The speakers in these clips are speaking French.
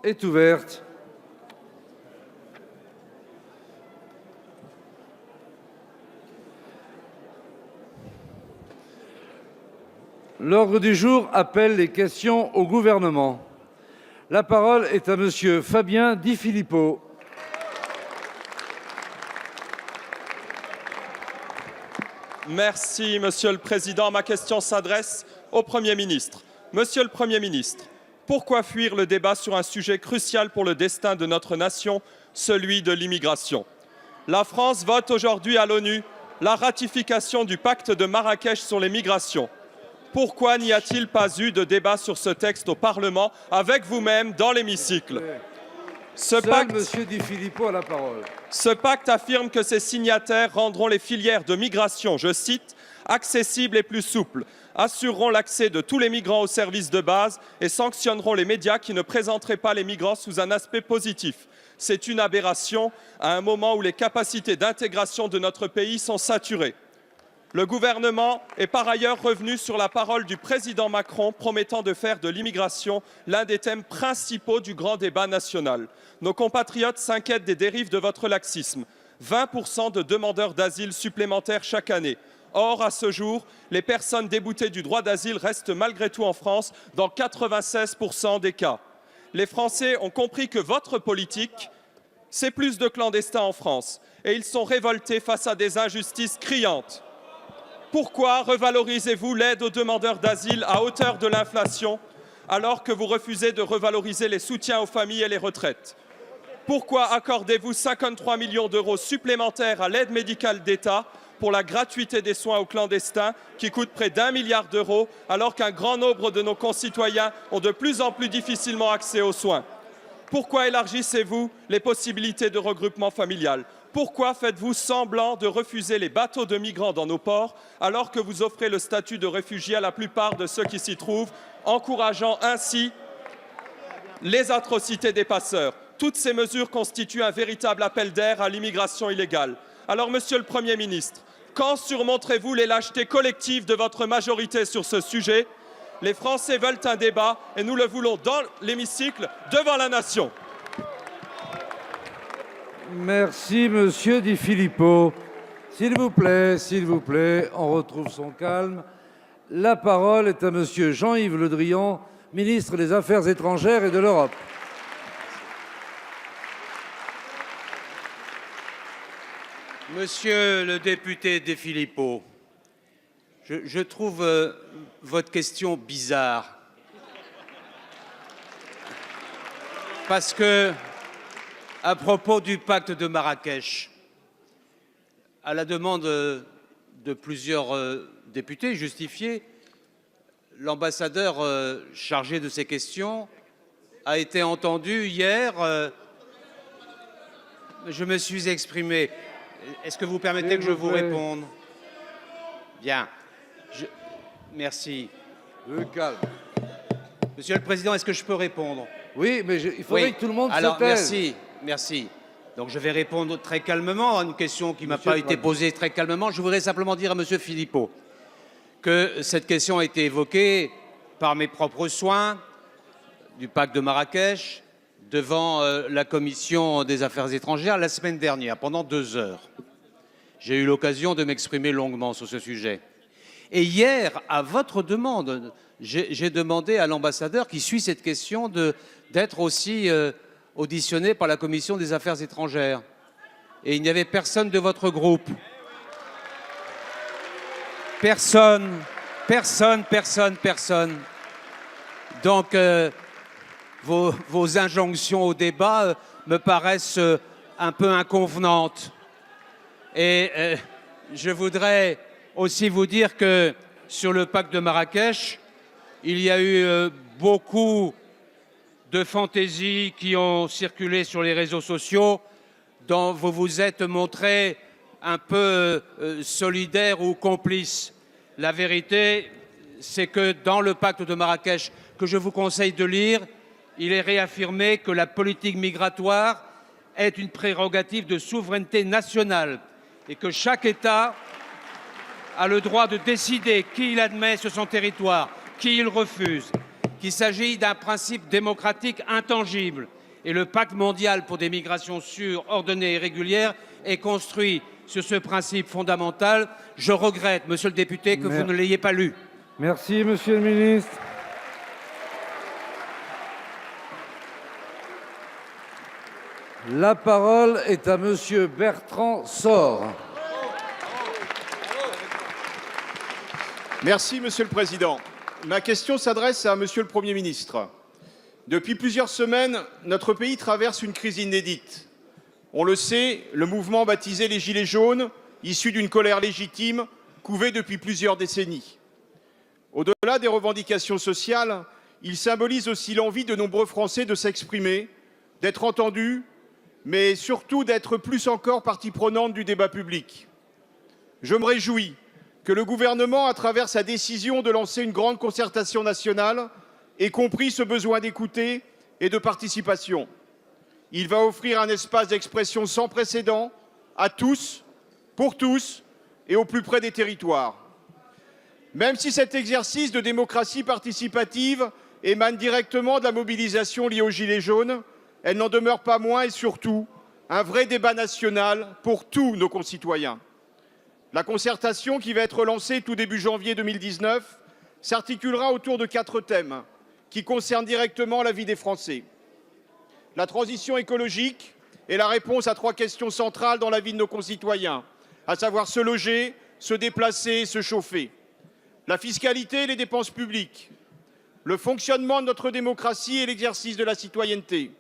est ouverte. L'ordre du jour appelle les questions au gouvernement. La parole est à monsieur Fabien Di Filippo. Merci, Monsieur le Président. Ma question s'adresse au Premier ministre. Monsieur le Premier ministre, pourquoi fuir le débat sur un sujet crucial pour le destin de notre nation, celui de l'immigration? La France vote aujourd'hui à l'ONU la ratification du pacte de Marrakech sur les migrations. Pourquoi n'y a-t-il pas eu de débat sur ce texte au Parlement, avec vous-même, dans l'hémicycle? Monsieur Di Filippo a la parole. Ce pacte affirme que ses signataires rendront les filières de migration, je cite, accessibles et plus souples, assureront l'accès de tous les migrants aux services de base et sanctionneront les médias qui ne présenteraient pas les migrants sous un aspect positif. C'est une aberration à un moment où les capacités d'intégration de notre pays sont saturées. Le gouvernement est par ailleurs revenu sur la parole du président Macron promettant de faire de l'immigration l'un des thèmes principaux du grand débat national. Nos compatriotes s'inquiètent des dérives de votre laxisme. 20% de demandeurs d'asile supplémentaires chaque année. Or, à ce jour, les personnes déboutées du droit d'asile restent malgré tout en France dans 96% des cas. Les Français ont compris que votre politique, c'est plus de clandestins en France et ils sont révoltés face à des injustices criantes. Pourquoi revalorisez-vous l'aide aux demandeurs d'asile à hauteur de l'inflation alors que vous refusez de revaloriser les soutiens aux familles et les retraites? Pourquoi accordez-vous 53 millions d'euros supplémentaires à l'aide médicale d'État pour la gratuité des soins aux clandestins qui coûte près d'1 milliard d'euros alors qu'un grand nombre de nos concitoyens ont de plus en plus difficilement accès aux soins? Pourquoi élargissez-vous les possibilités de regroupement familial? Pourquoi faites-vous semblant de refuser les bateaux de migrants dans nos ports alors que vous offrez le statut de réfugié à la plupart de ceux qui s'y trouvent, encourageant ainsi les atrocités des passeurs? Toutes ces mesures constituent un véritable appel d'air à l'immigration illégale. Alors, Monsieur le Premier ministre, quand surmonterez-vous les lâchetés collectives de votre majorité sur ce sujet? Les Français veulent un débat et nous le voulons dans l'hémicycle, devant la nation. Merci, monsieur Di Filippo. S'il vous plaît, on retrouve son calme. La parole est à monsieur Jean-Yves Le Drian, ministre des Affaires étrangères et de l'Europe. Monsieur le député Di Filippo, je trouve votre question bizarre. Parce que, à propos du pacte de Marrakech, à la demande de plusieurs députés justifiés, l'ambassadeur chargé de ces questions a été entendu hier. Je me suis exprimé. Est-ce que vous permettez que je vous réponde? Bien. Merci. Le calme. Monsieur le Président, est-ce que je peux répondre? Oui, mais il faudrait que tout le monde se Alors, taise. merci. Donc je vais répondre très calmement à une question qui ne m'a pas été posée très calmement. Je voudrais simplement dire à monsieur Filippo que cette question a été évoquée par mes propres soins du pacte de Marrakech devant la Commission des Affaires étrangères la semaine dernière, pendant 2 heures. J'ai eu l'occasion de m'exprimer longuement sur ce sujet. Et hier, à votre demande, j'ai demandé à l'ambassadeur qui suit cette question d'être aussi auditionné par la Commission des Affaires étrangères. Et il n'y avait personne de votre groupe. Personne. Donc, vos injonctions au débat me paraissent un peu inconvenantes. Et je voudrais aussi vous dire que sur le pacte de Marrakech, il y a eu beaucoup de fantaisies qui ont circulé sur les réseaux sociaux dont vous vous êtes montré un peu solidaire ou complice. La vérité, c'est que dans le pacte de Marrakech, que je vous conseille de lire, il est réaffirmé que la politique migratoire est une prérogative de souveraineté nationale et que chaque État a le droit de décider qui il admet sur son territoire, qui il refuse, qu'il s'agit d'un principe démocratique intangible Et le pacte mondial pour des migrations sûres, ordonnées et régulières est construit sur ce principe fondamental. Je regrette, monsieur le député, que vous ne l'ayez pas lu. Merci, monsieur le ministre. La parole est à monsieur Bertrand Sor. Merci, Monsieur le Président. Ma question s'adresse à Monsieur le Premier ministre. Depuis plusieurs semaines, notre pays traverse une crise inédite. On le sait, le mouvement baptisé les Gilets jaunes, issu d'une colère légitime, couvée depuis plusieurs décennies. Au-delà des revendications sociales, il symbolise aussi l'envie de nombreux Français de s'exprimer, d'être entendus, mais surtout d'être plus encore partie prenante du débat public. Je me réjouis que le gouvernement, à travers sa décision de lancer une grande concertation nationale, ait compris ce besoin d'écouter et de participation. Il va offrir un espace d'expression sans précédent à tous, pour tous et au plus près des territoires. Même si cet exercice de démocratie participative émane directement de la mobilisation liée aux Gilets jaunes, elle n'en demeure pas moins et surtout un vrai débat national pour tous nos concitoyens. La concertation qui va être lancée tout début janvier 2019 s'articulera autour de 4 thèmes qui concernent directement la vie des Français. La transition écologique est la réponse à 3 questions centrales dans la vie de nos concitoyens, à savoir se loger, se déplacer et se chauffer. La fiscalité et les dépenses publiques, le fonctionnement de notre démocratie et l'exercice de la citoyenneté,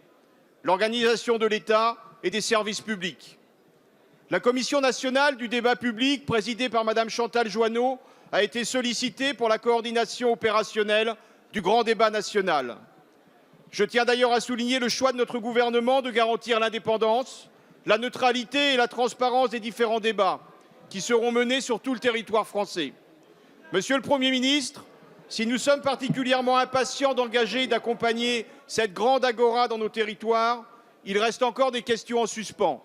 l'organisation de l'État et des services publics. La Commission nationale du débat public, présidée par Madame Chantal Joanneau, a été sollicitée pour la coordination opérationnelle du grand débat national. Je tiens d'ailleurs à souligner le choix de notre gouvernement de garantir l'indépendance, la neutralité et la transparence des différents débats qui seront menés sur tout le territoire français. Monsieur le Premier ministre, si nous sommes particulièrement impatients d'engager et d'accompagner cette grande agora dans nos territoires, il reste encore des questions en suspens.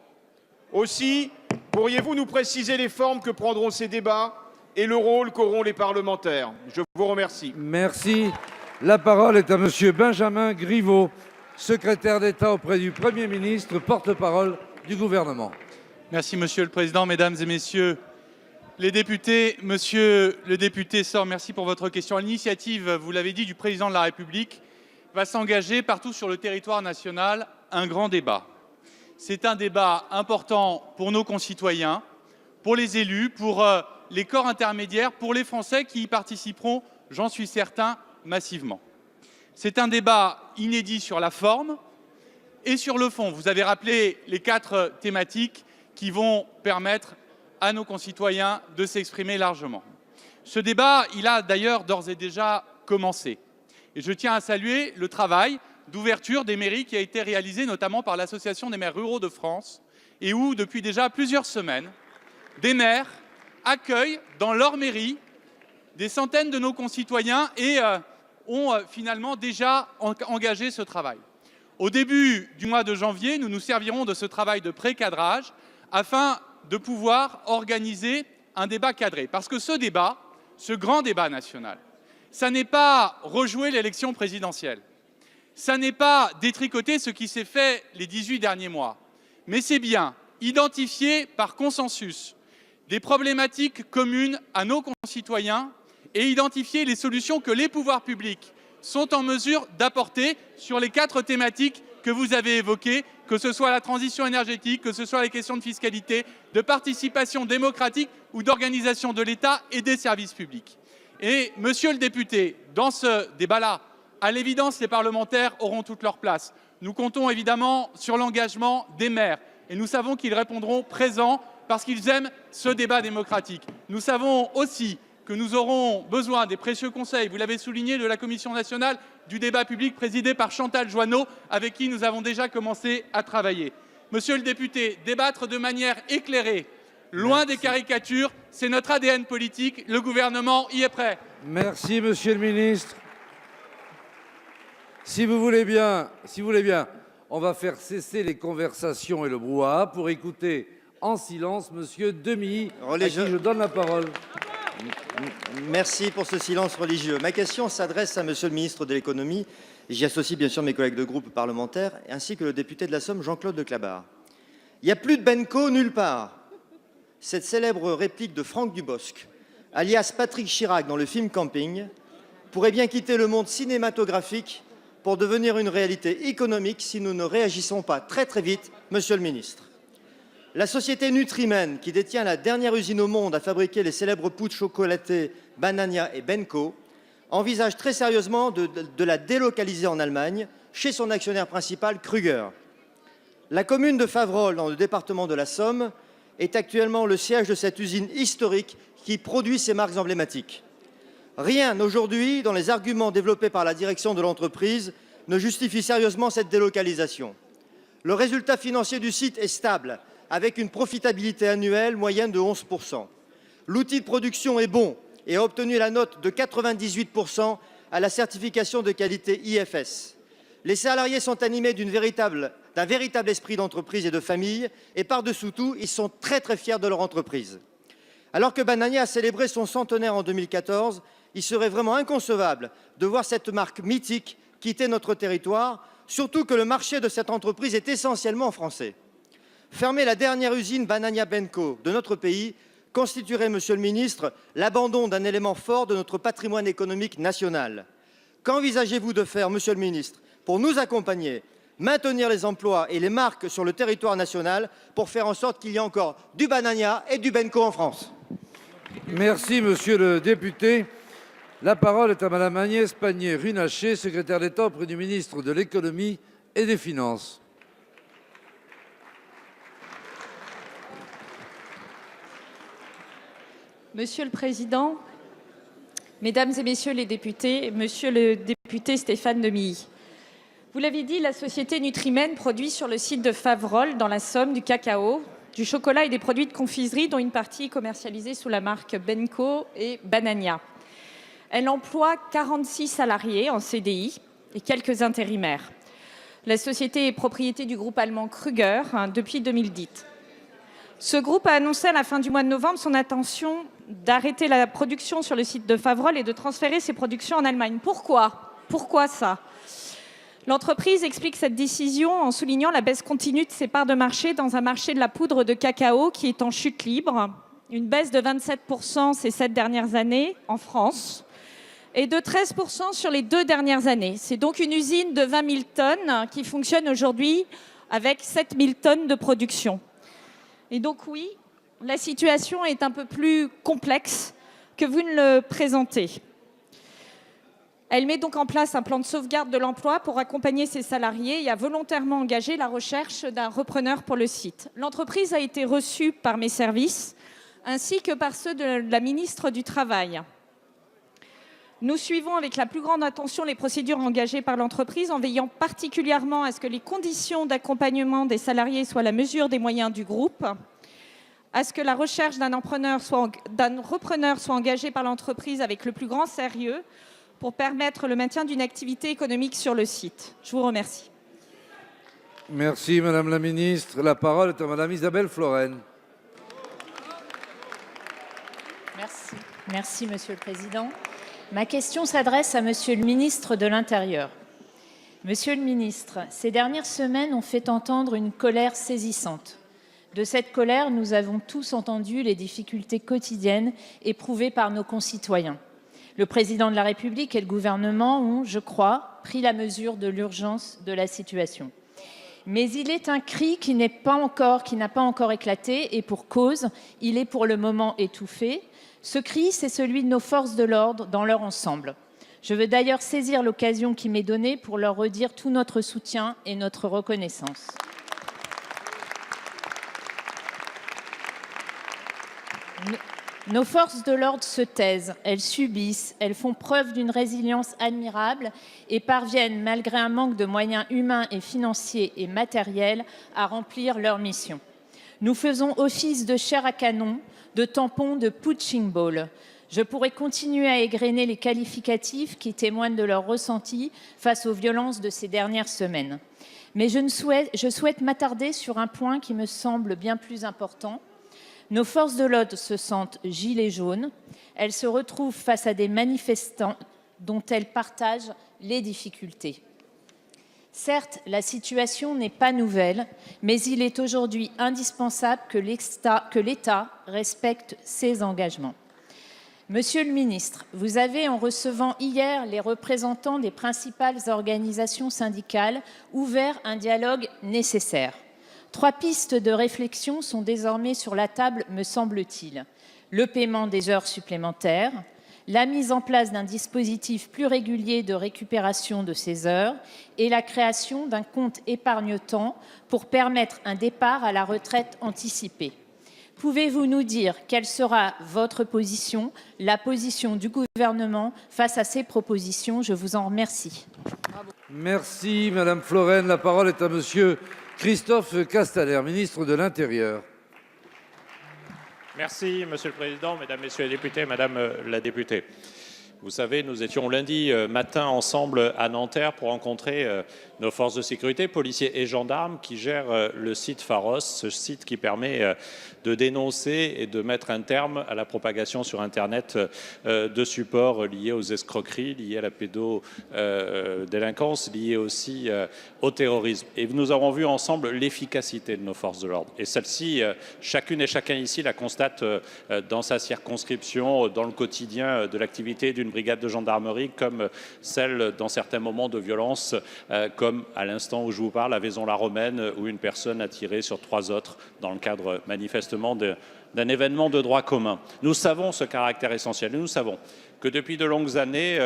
Aussi, pourriez-vous nous préciser les formes que prendront ces débats et le rôle qu'auront les parlementaires? Je vous remercie. Merci. La parole est à monsieur Benjamin Griveaux, secrétaire d'État auprès du Premier ministre, porte-parole du gouvernement. Merci, Monsieur le Président, Mesdames et Messieurs les députés. Monsieur le député Sor, merci pour votre question. À l'initiative, vous l'avez dit, du Président de la République, va s'engager partout sur le territoire national un grand débat. C'est un débat important pour nos concitoyens, pour les élus, pour les corps intermédiaires, pour les Français qui y participeront, j'en suis certain, massivement. C'est un débat inédit sur la forme et sur le fond. Vous avez rappelé les 4 thématiques qui vont permettre à nos concitoyens de s'exprimer largement. Ce débat, il a d'ailleurs d'ores et déjà commencé. Et je tiens à saluer le travail d'ouverture des mairies qui a été réalisé notamment par l'Association des maires ruraux de France et où, depuis déjà plusieurs semaines, des maires accueillent dans leur mairie des centaines de nos concitoyens et ont finalement déjà engagé ce travail. Au début du mois de janvier, nous nous servirons de ce travail de pré-cadrage afin de pouvoir organiser un débat cadré. Parce que ce débat, ce grand débat national, ça n'est pas rejouer l'élection présidentielle, ça n'est pas détricoter ce qui s'est fait les 18 derniers mois, mais c'est bien identifier par consensus des problématiques communes à nos concitoyens et identifier les solutions que les pouvoirs publics sont en mesure d'apporter sur les 4 thématiques que vous avez évoquées, que ce soit la transition énergétique, que ce soit les questions de fiscalité, de participation démocratique ou d'organisation de l'État et des services publics. Et, monsieur le député, dans ce débat-là, à l'évidence, les parlementaires auront toute leur place. Nous comptons évidemment sur l'engagement des maires et nous savons qu'ils répondront présents parce qu'ils aiment ce débat démocratique. Nous savons aussi que nous aurons besoin des précieux conseils, vous l'avez souligné, de la Commission nationale du débat public présidée par Chantal Joanneau, avec qui nous avons déjà commencé à travailler. Monsieur le député, débattre de manière éclairée, loin des caricatures, c'est notre ADN politique. Le gouvernement y est prêt. Merci, monsieur le ministre. Si vous voulez bien, on va faire cesser les conversations et le brouhaha pour écouter en silence monsieur Demilly, à qui je donne la parole. Merci pour ce silence religieux. Ma question s'adresse à Monsieur le ministre de l'économie. J'y associe bien sûr mes collègues de groupe parlementaire ainsi que le député de la Somme, Jean-Claude Declabar. Il n'y a plus de Benco nulle part. Cette célèbre réplique de Franck Dubosc, alias Patrick Chirac dans le film Camping, pourrait bien quitter le monde cinématographique pour devenir une réalité économique si nous ne réagissons pas très vite, Monsieur le ministre. La société Nutrimen, qui détient la dernière usine au monde à fabriquer les célèbres poudres chocolatées Banania et Benco, envisage très sérieusement de la délocaliser en Allemagne, chez son actionnaire principal, Krüger. La commune de Faverolles, dans le département de la Somme, est actuellement le siège de cette usine historique qui produit ces marques emblématiques. Rien aujourd'hui, dans les arguments développés par la direction de l'entreprise, ne justifie sérieusement cette délocalisation. Le résultat financier du site est stable, avec une profitabilité annuelle moyenne de 11%. L'outil de production est bon et a obtenu la note de 98% à la certification de qualité IFS. Les salariés sont animés d'un véritable esprit d'entreprise et de famille et par-dessous tout, ils sont très fiers de leur entreprise. Alors que Banania a célébré son centenaire en 2014, il serait vraiment inconcevable de voir cette marque mythique quitter notre territoire, surtout que le marché de cette entreprise est essentiellement français. Fermer la dernière usine Banania Benco de notre pays constituerait, Monsieur le ministre, l'abandon d'un élément fort de notre patrimoine économique national. Qu'envisagez-vous de faire, Monsieur le ministre, pour nous accompagner, maintenir les emplois et les marques sur le territoire national pour faire en sorte qu'il y ait encore du Banania et du Benco en France? Merci, monsieur le député. La parole est à madame Agnès Pannier-Runacher, secrétaire d'État auprès du ministre de l'Économie et des Finances. Monsieur le Président, Mesdames et Messieurs les députés, Monsieur le député Stéphane Demilly, vous l'avez dit, la société Nutrimen produit sur le site de Faverolles, dans la Somme, du cacao, du chocolat et des produits de confiserie, dont une partie est commercialisée sous la marque Benco et Banania. Elle emploie 46 salariés en CDI et quelques intérimaires. La société est propriété du groupe allemand Krüger depuis 2010. Ce groupe a annoncé à la fin du mois de novembre son intention d'arrêter la production sur le site de Faverolles et de transférer ses productions en Allemagne. Pourquoi ça? L'entreprise explique cette décision en soulignant la baisse continue de ses parts de marché dans un marché de la poudre de cacao qui est en chute libre, une baisse de 27% ces 7 dernières années en France et de 13% sur les 2 dernières années. C'est donc une usine de 20 000 tonnes qui fonctionne aujourd'hui avec 7 000 tonnes de production. Et donc oui, la situation est un peu plus complexe que vous ne le présentez. Elle met donc en place un plan de sauvegarde de l'emploi pour accompagner ses salariés et a volontairement engagé la recherche d'un repreneur pour le site. L'entreprise a été reçue par mes services ainsi que par ceux de la ministre du Travail. Nous suivons avec la plus grande attention les procédures engagées par l'entreprise en veillant particulièrement à ce que les conditions d'accompagnement des salariés soient à la mesure des moyens du groupe, à ce que la recherche d'un repreneur soit engagée par l'entreprise avec le plus grand sérieux pour permettre le maintien d'une activité économique sur le site. Je vous remercie. Merci, madame la ministre. La parole est à madame Isabelle Florennes. Merci, Monsieur le Président. Ma question s'adresse à Monsieur le ministre de l'Intérieur. Monsieur le ministre, ces dernières semaines ont fait entendre une colère saisissante. De cette colère, nous avons tous entendu les difficultés quotidiennes éprouvées par nos concitoyens. Le Président de la République et le gouvernement ont, je crois, pris la mesure de l'urgence de la situation. Mais il est un cri qui n'a pas encore éclaté et pour cause, il est pour le moment étouffé. Ce cri, c'est celui de nos forces de l'ordre dans leur ensemble. Je veux d'ailleurs saisir l'occasion qui m'est donnée pour leur redire tout notre soutien et notre reconnaissance. Nos forces de l'ordre se taisent, elles subissent, elles font preuve d'une résilience admirable et parviennent, malgré un manque de moyens humains et financiers et matériels, à remplir leur mission. Nous faisons office de chair à canon, de tampon, de punching ball. Je pourrais continuer à égrener les qualificatifs qui témoignent de leur ressenti face aux violences de ces dernières semaines. Mais je souhaite m'attarder sur un point qui me semble bien plus important. Nos forces de l'ordre se sentent gilets jaunes. Elles se retrouvent face à des manifestants dont elles partagent les difficultés. Certes, la situation n'est pas nouvelle, mais il est aujourd'hui indispensable que l'État respecte ses engagements. Monsieur le ministre, vous avez, en recevant hier les représentants des principales organisations syndicales, ouvert un dialogue nécessaire. 3 pistes de réflexion sont désormais sur la table, me semble-t-il. Le paiement des heures supplémentaires, la mise en place d'un dispositif plus régulier de récupération de ces heures et la création d'un compte épargne-temps pour permettre un départ à la retraite anticipée. Pouvez-vous nous dire quelle sera votre position, la position du gouvernement face à ces propositions? Je vous en remercie. Merci, Madame Florennes. La parole est à Monsieur Christophe Castaner, ministre de l'Intérieur. Merci, Monsieur le Président, Mesdames, Messieurs les députés, Madame la députée. Vous savez, nous étions lundi matin ensemble à Nanterre pour rencontrer nos forces de sécurité, policiers et gendarmes qui gèrent le site Pharos, ce site qui permet de dénoncer et de mettre un terme à la propagation sur Internet de supports liés aux escroqueries, liés à la pédodélinquance, liés aussi au terrorisme. Et nous avons vu ensemble l'efficacité de nos forces de l'ordre. Et celle-ci, chacune et chacun ici la constate dans sa circonscription, dans le quotidien de l'activité d'une brigade de gendarmerie, comme celle dans certains moments de violence, comme à l'instant où je vous parle à Vaison-la-Romaine, où une personne a tiré sur 3 autres dans le cadre manifestement d'un événement de droit commun. Nous savons ce caractère essentiel. Nous savons que depuis de longues années,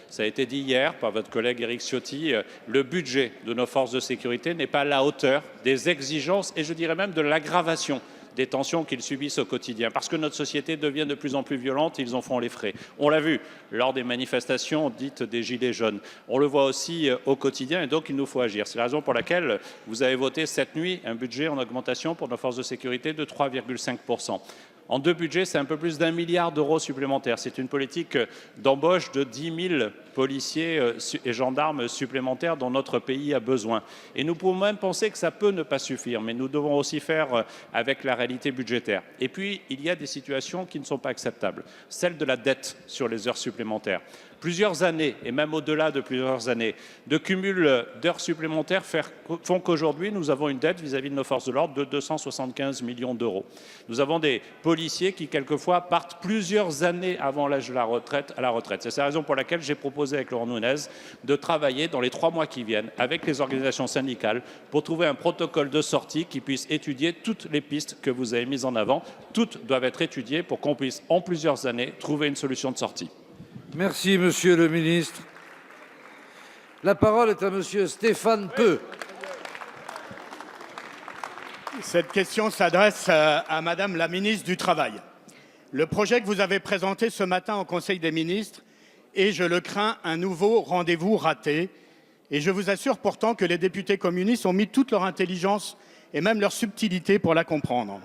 ça a été dit hier par votre collègue Éric Ciotti, le budget de nos forces de sécurité n'est pas à la hauteur des exigences et je dirais même de l'aggravation des tensions qu'ils subissent au quotidien. Parce que notre société devient de plus en plus violente, ils en font les frais. On l'a vu lors des manifestations dites des Gilets jaunes. On le voit aussi au quotidien et donc il nous faut agir. C'est la raison pour laquelle vous avez voté cette nuit un budget en augmentation pour nos forces de sécurité de 3,5%. En 2 budgets, c'est un peu plus d'1 milliard d'euros supplémentaires. C'est une politique d'embauche de 10 000 policiers et gendarmes supplémentaires dont notre pays a besoin. Et nous pouvons même penser que ça peut ne pas suffire, mais nous devons aussi faire avec la réalité budgétaire. Et puis, il y a des situations qui ne sont pas acceptables. Celle de la dette sur les heures supplémentaires. Plusieurs années, et même au-delà de plusieurs années, de cumul d'heures supplémentaires font qu'aujourd'hui, nous avons une dette vis-à-vis de nos forces de l'ordre de 275 millions d'euros. Nous avons des policiers qui, quelquefois, partent plusieurs années avant l'âge de la retraite à la retraite. C'est la raison pour laquelle j'ai proposé avec Laurent Nunez de travailler dans les 3 mois qui viennent avec les organisations syndicales pour trouver un protocole de sortie qui puisse étudier toutes les pistes que vous avez mises en avant. Toutes doivent être étudiées pour qu'on puisse, en plusieurs années, trouver une solution de sortie. Merci, Monsieur le ministre. La parole est à Monsieur Stéphane Peu. Cette question s'adresse à Madame la ministre du Travail. Le projet que vous avez présenté ce matin au Conseil des ministres est, je le crains, un nouveau rendez-vous raté. Et je vous assure pourtant que les députés communistes ont mis toute leur intelligence et même leur subtilité pour la comprendre.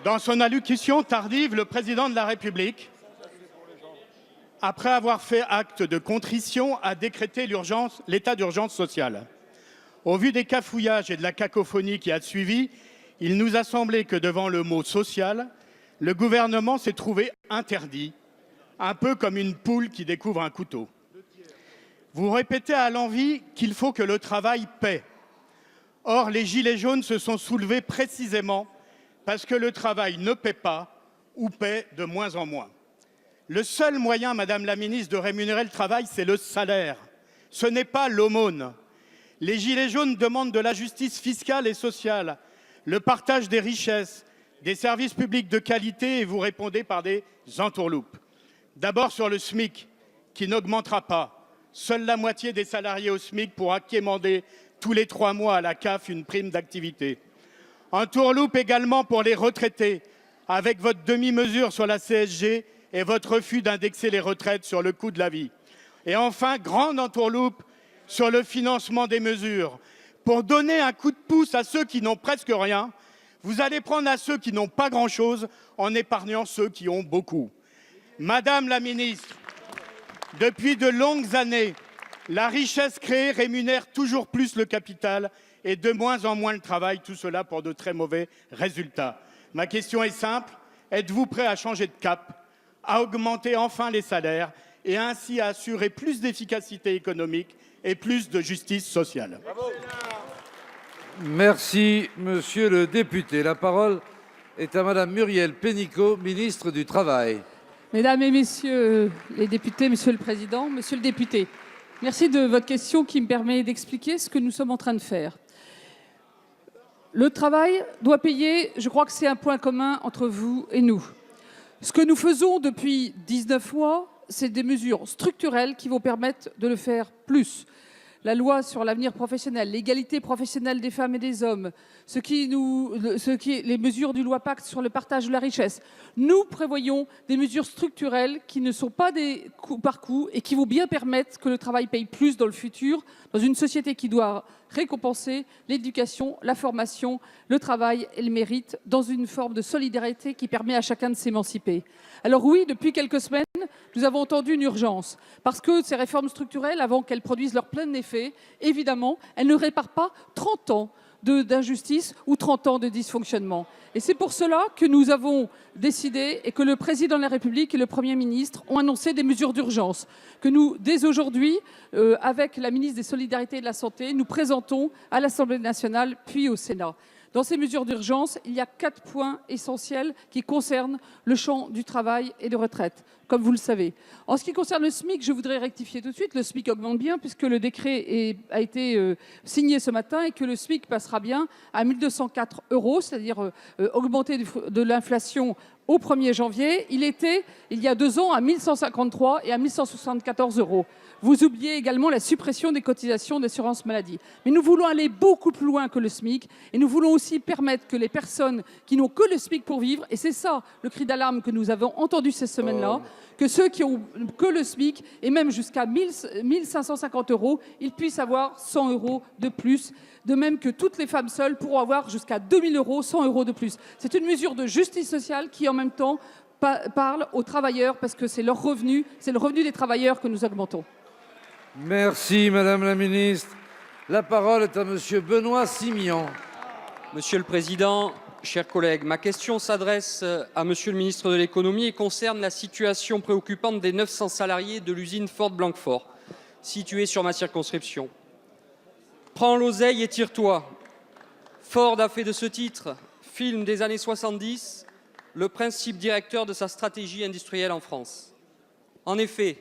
Dans son allocution tardive, le président de la République, après avoir fait acte de contrition, a décrété l'état d'urgence sociale. Au vu des cafouillages et de la cacophonie qui a suivi, il nous a semblé que devant le mot social, le gouvernement s'est trouvé interdit, un peu comme une poule qui découvre un couteau. Vous répétez à l'envi qu'il faut que le travail paie. Or, les Gilets jaunes se sont soulevés précisément parce que le travail ne paie pas ou paie de moins en moins. Le seul moyen, Madame la ministre, de rémunérer le travail, c'est le salaire. Ce n'est pas l'aumône. Les Gilets jaunes demandent de la justice fiscale et sociale, le partage des richesses, des services publics de qualité et vous répondez par des entourloupes. D'abord sur le SMIC, qui n'augmentera pas. Seule la moitié des salariés au SMIC pourra quémander tous les 3 mois à la CAF une prime d'activité. Entourloupe également pour les retraités, avec votre demi-mesure sur la CSG et votre refus d'indexer les retraites sur le coût de la vie. Et enfin, grande entourloupe sur le financement des mesures. Pour donner un coup de pouce à ceux qui n'ont presque rien, vous allez prendre à ceux qui n'ont pas grand-chose en épargnant ceux qui ont beaucoup. Madame la ministre, depuis de longues années, la richesse créée rémunère toujours plus le capital et de moins en moins le travail, tout cela pour de très mauvais résultats. Ma question est simple. Êtes-vous prêt à changer de cap, à augmenter enfin les salaires et ainsi à assurer plus d'efficacité économique et plus de justice sociale? Merci, monsieur le député. La parole est à madame Muriel Pénicaud, ministre du Travail. Mesdames et messieurs les députés, monsieur le président, monsieur le député, merci de votre question qui me permet d'expliquer ce que nous sommes en train de faire. Le travail doit payer, je crois que c'est un point commun entre vous et nous. Ce que nous faisons depuis 19 mois, c'est des mesures structurelles qui vont permettre de le faire plus. La loi sur l'avenir professionnel, l'égalité professionnelle des femmes et des hommes, les mesures du loi Pacte sur le partage de la richesse. Nous prévoyons des mesures structurelles qui ne sont pas des coup par coup et qui vont bien permettre que le travail paye plus dans le futur, dans une société qui doit récompenser l'éducation, la formation, le travail et le mérite, dans une forme de solidarité qui permet à chacun de s'émanciper. Alors oui, depuis quelques semaines, nous avons entendu une urgence, parce que ces réformes structurelles, avant qu'elles produisent leur plein effet, évidemment, elles ne réparent pas 30 ans d'injustice ou 30 ans de dysfonctionnement. Et c'est pour cela que nous avons décidé et que le président de la République et le Premier ministre ont annoncé des mesures d'urgence que nous, dès aujourd'hui, avec la ministre des Solidarités et de la Santé, nous présentons à l'Assemblée nationale puis au Sénat. Dans ces mesures d'urgence, il y a 4 points essentiels qui concernent le champ du travail et des retraites, comme vous le savez. En ce qui concerne le SMIC, je voudrais rectifier tout de suite. Le SMIC augmente bien puisque le décret a été signé ce matin et que le SMIC passera bien à 1 204 €, c'est-à-dire augmenté de l'inflation au 1er janvier. Il était, il y a 2 ans, à 1 153 et à 1 174 €. Vous oubliez également la suppression des cotisations d'assurance maladie. Mais nous voulons aller beaucoup plus loin que le SMIC et nous voulons aussi permettre que les personnes qui n'ont que le SMIC pour vivre, et c'est ça le cri d'alarme que nous avons entendu ces semaines-là, que ceux qui ont que le SMIC et même jusqu'à 1 550 €, ils puissent avoir 100 € de plus. De même que toutes les femmes seules pourront avoir jusqu'à 2 000 €, 100 € de plus. C'est une mesure de justice sociale qui en même temps parle aux travailleurs parce que c'est leur revenu, c'est le revenu des travailleurs que nous augmentons. Merci, madame la ministre. La parole est à monsieur Benoît Simian. Monsieur le Président, chers collègues, ma question s'adresse à monsieur le ministre de l'économie et concerne la situation préoccupante des 900 salariés de l'usine Ford Blanquefort, située sur ma circonscription. Prends l'oseille et tire-toi. Ford a fait de ce titre, film des années 70, le principe directeur de sa stratégie industrielle en France. En effet,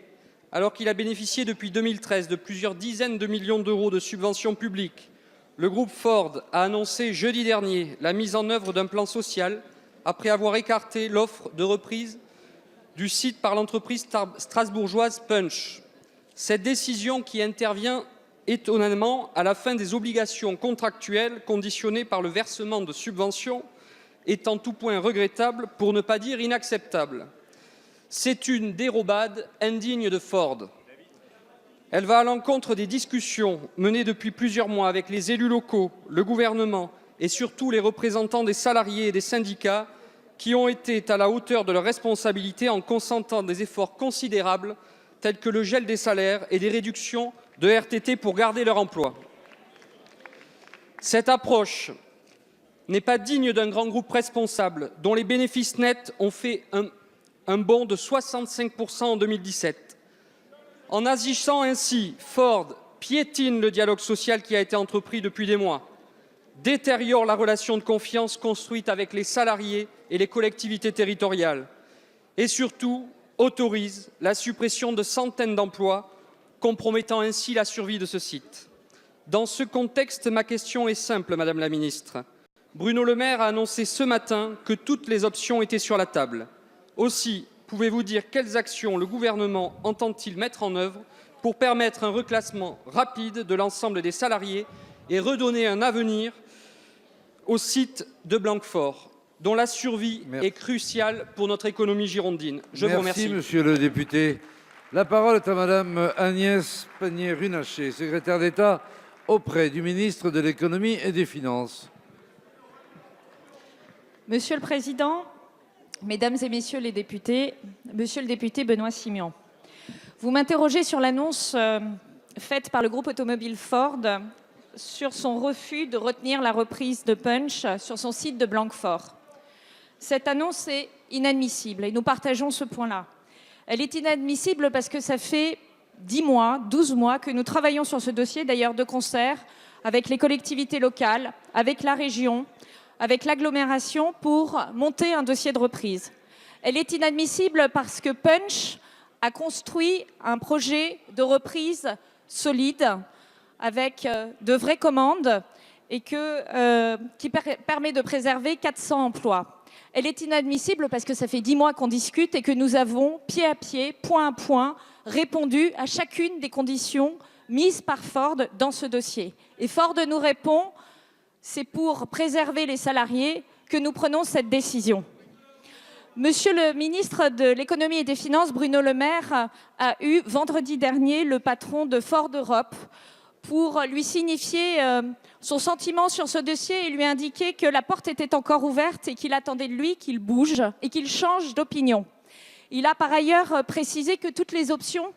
alors qu'il a bénéficié depuis 2013 de plusieurs dizaines de millions d'euros de subventions publiques, le groupe Ford a annoncé jeudi dernier la mise en œuvre d'un plan social après avoir écarté l'offre de reprise du site par l'entreprise strasbourgeoise Punch. Cette décision qui intervient étonnamment à la fin des obligations contractuelles conditionnées par le versement de subventions est en tout point regrettable, pour ne pas dire inacceptable. C'est une dérobade indigne de Ford. Elle va à l'encontre des discussions menées depuis plusieurs mois avec les élus locaux, le gouvernement et surtout les représentants des salariés et des syndicats qui ont été à la hauteur de leurs responsabilités en consentant des efforts considérables tels que le gel des salaires et des réductions de RTT pour garder leur emploi. Cette approche n'est pas digne d'un grand groupe responsable dont les bénéfices nets ont fait un bond de 65% en 2017. En agissant ainsi, Ford piétine le dialogue social qui a été entrepris depuis des mois, détériore la relation de confiance construite avec les salariés et les collectivités territoriales et surtout autorise la suppression de centaines d'emplois, compromettant ainsi la survie de ce site. Dans ce contexte, ma question est simple, Madame la Ministre. Bruno Le Maire a annoncé ce matin que toutes les options étaient sur la table. Aussi, pouvez-vous dire quelles actions le gouvernement entend-il mettre en œuvre pour permettre un reclassement rapide de l'ensemble des salariés et redonner un avenir au site de Blanquefort, dont la survie est cruciale pour notre économie girondine. Je vous remercie. Merci, monsieur le député. La parole est à madame Agnès Pannier-Runacher, secrétaire d'État auprès du ministre de l'Économie et des Finances. Monsieur le Président, Mesdames et Messieurs les députés, Monsieur le député Benoît Simian, vous m'interrogez sur l'annonce faite par le groupe automobile Ford sur son refus de retenir la reprise de Punch sur son site de Blanquefort. Cette annonce est inadmissible et nous partageons ce point-là. Elle est inadmissible parce que ça fait 10 mois, 12 mois que nous travaillons sur ce dossier, d'ailleurs de concert avec les collectivités locales, avec la région, avec l'agglomération pour monter un dossier de reprise. Elle est inadmissible parce que Punch a construit un projet de reprise solide avec de vraies commandes et qui permet de préserver 400 emplois. Elle est inadmissible parce que ça fait 10 mois qu'on discute et que nous avons, pied à pied, point à point, répondu à chacune des conditions mises par Ford dans ce dossier. Et Ford nous répond, c'est pour préserver les salariés que nous prenons cette décision. Monsieur le ministre de l'Économie et des Finances, Bruno Le Maire, a eu vendredi dernier le patron de Ford Europe pour lui signifier son sentiment sur ce dossier et lui indiquer que la porte était encore ouverte et qu'il attendait de lui qu'il bouge et qu'il change d'opinion. Il a par ailleurs précisé que toutes les options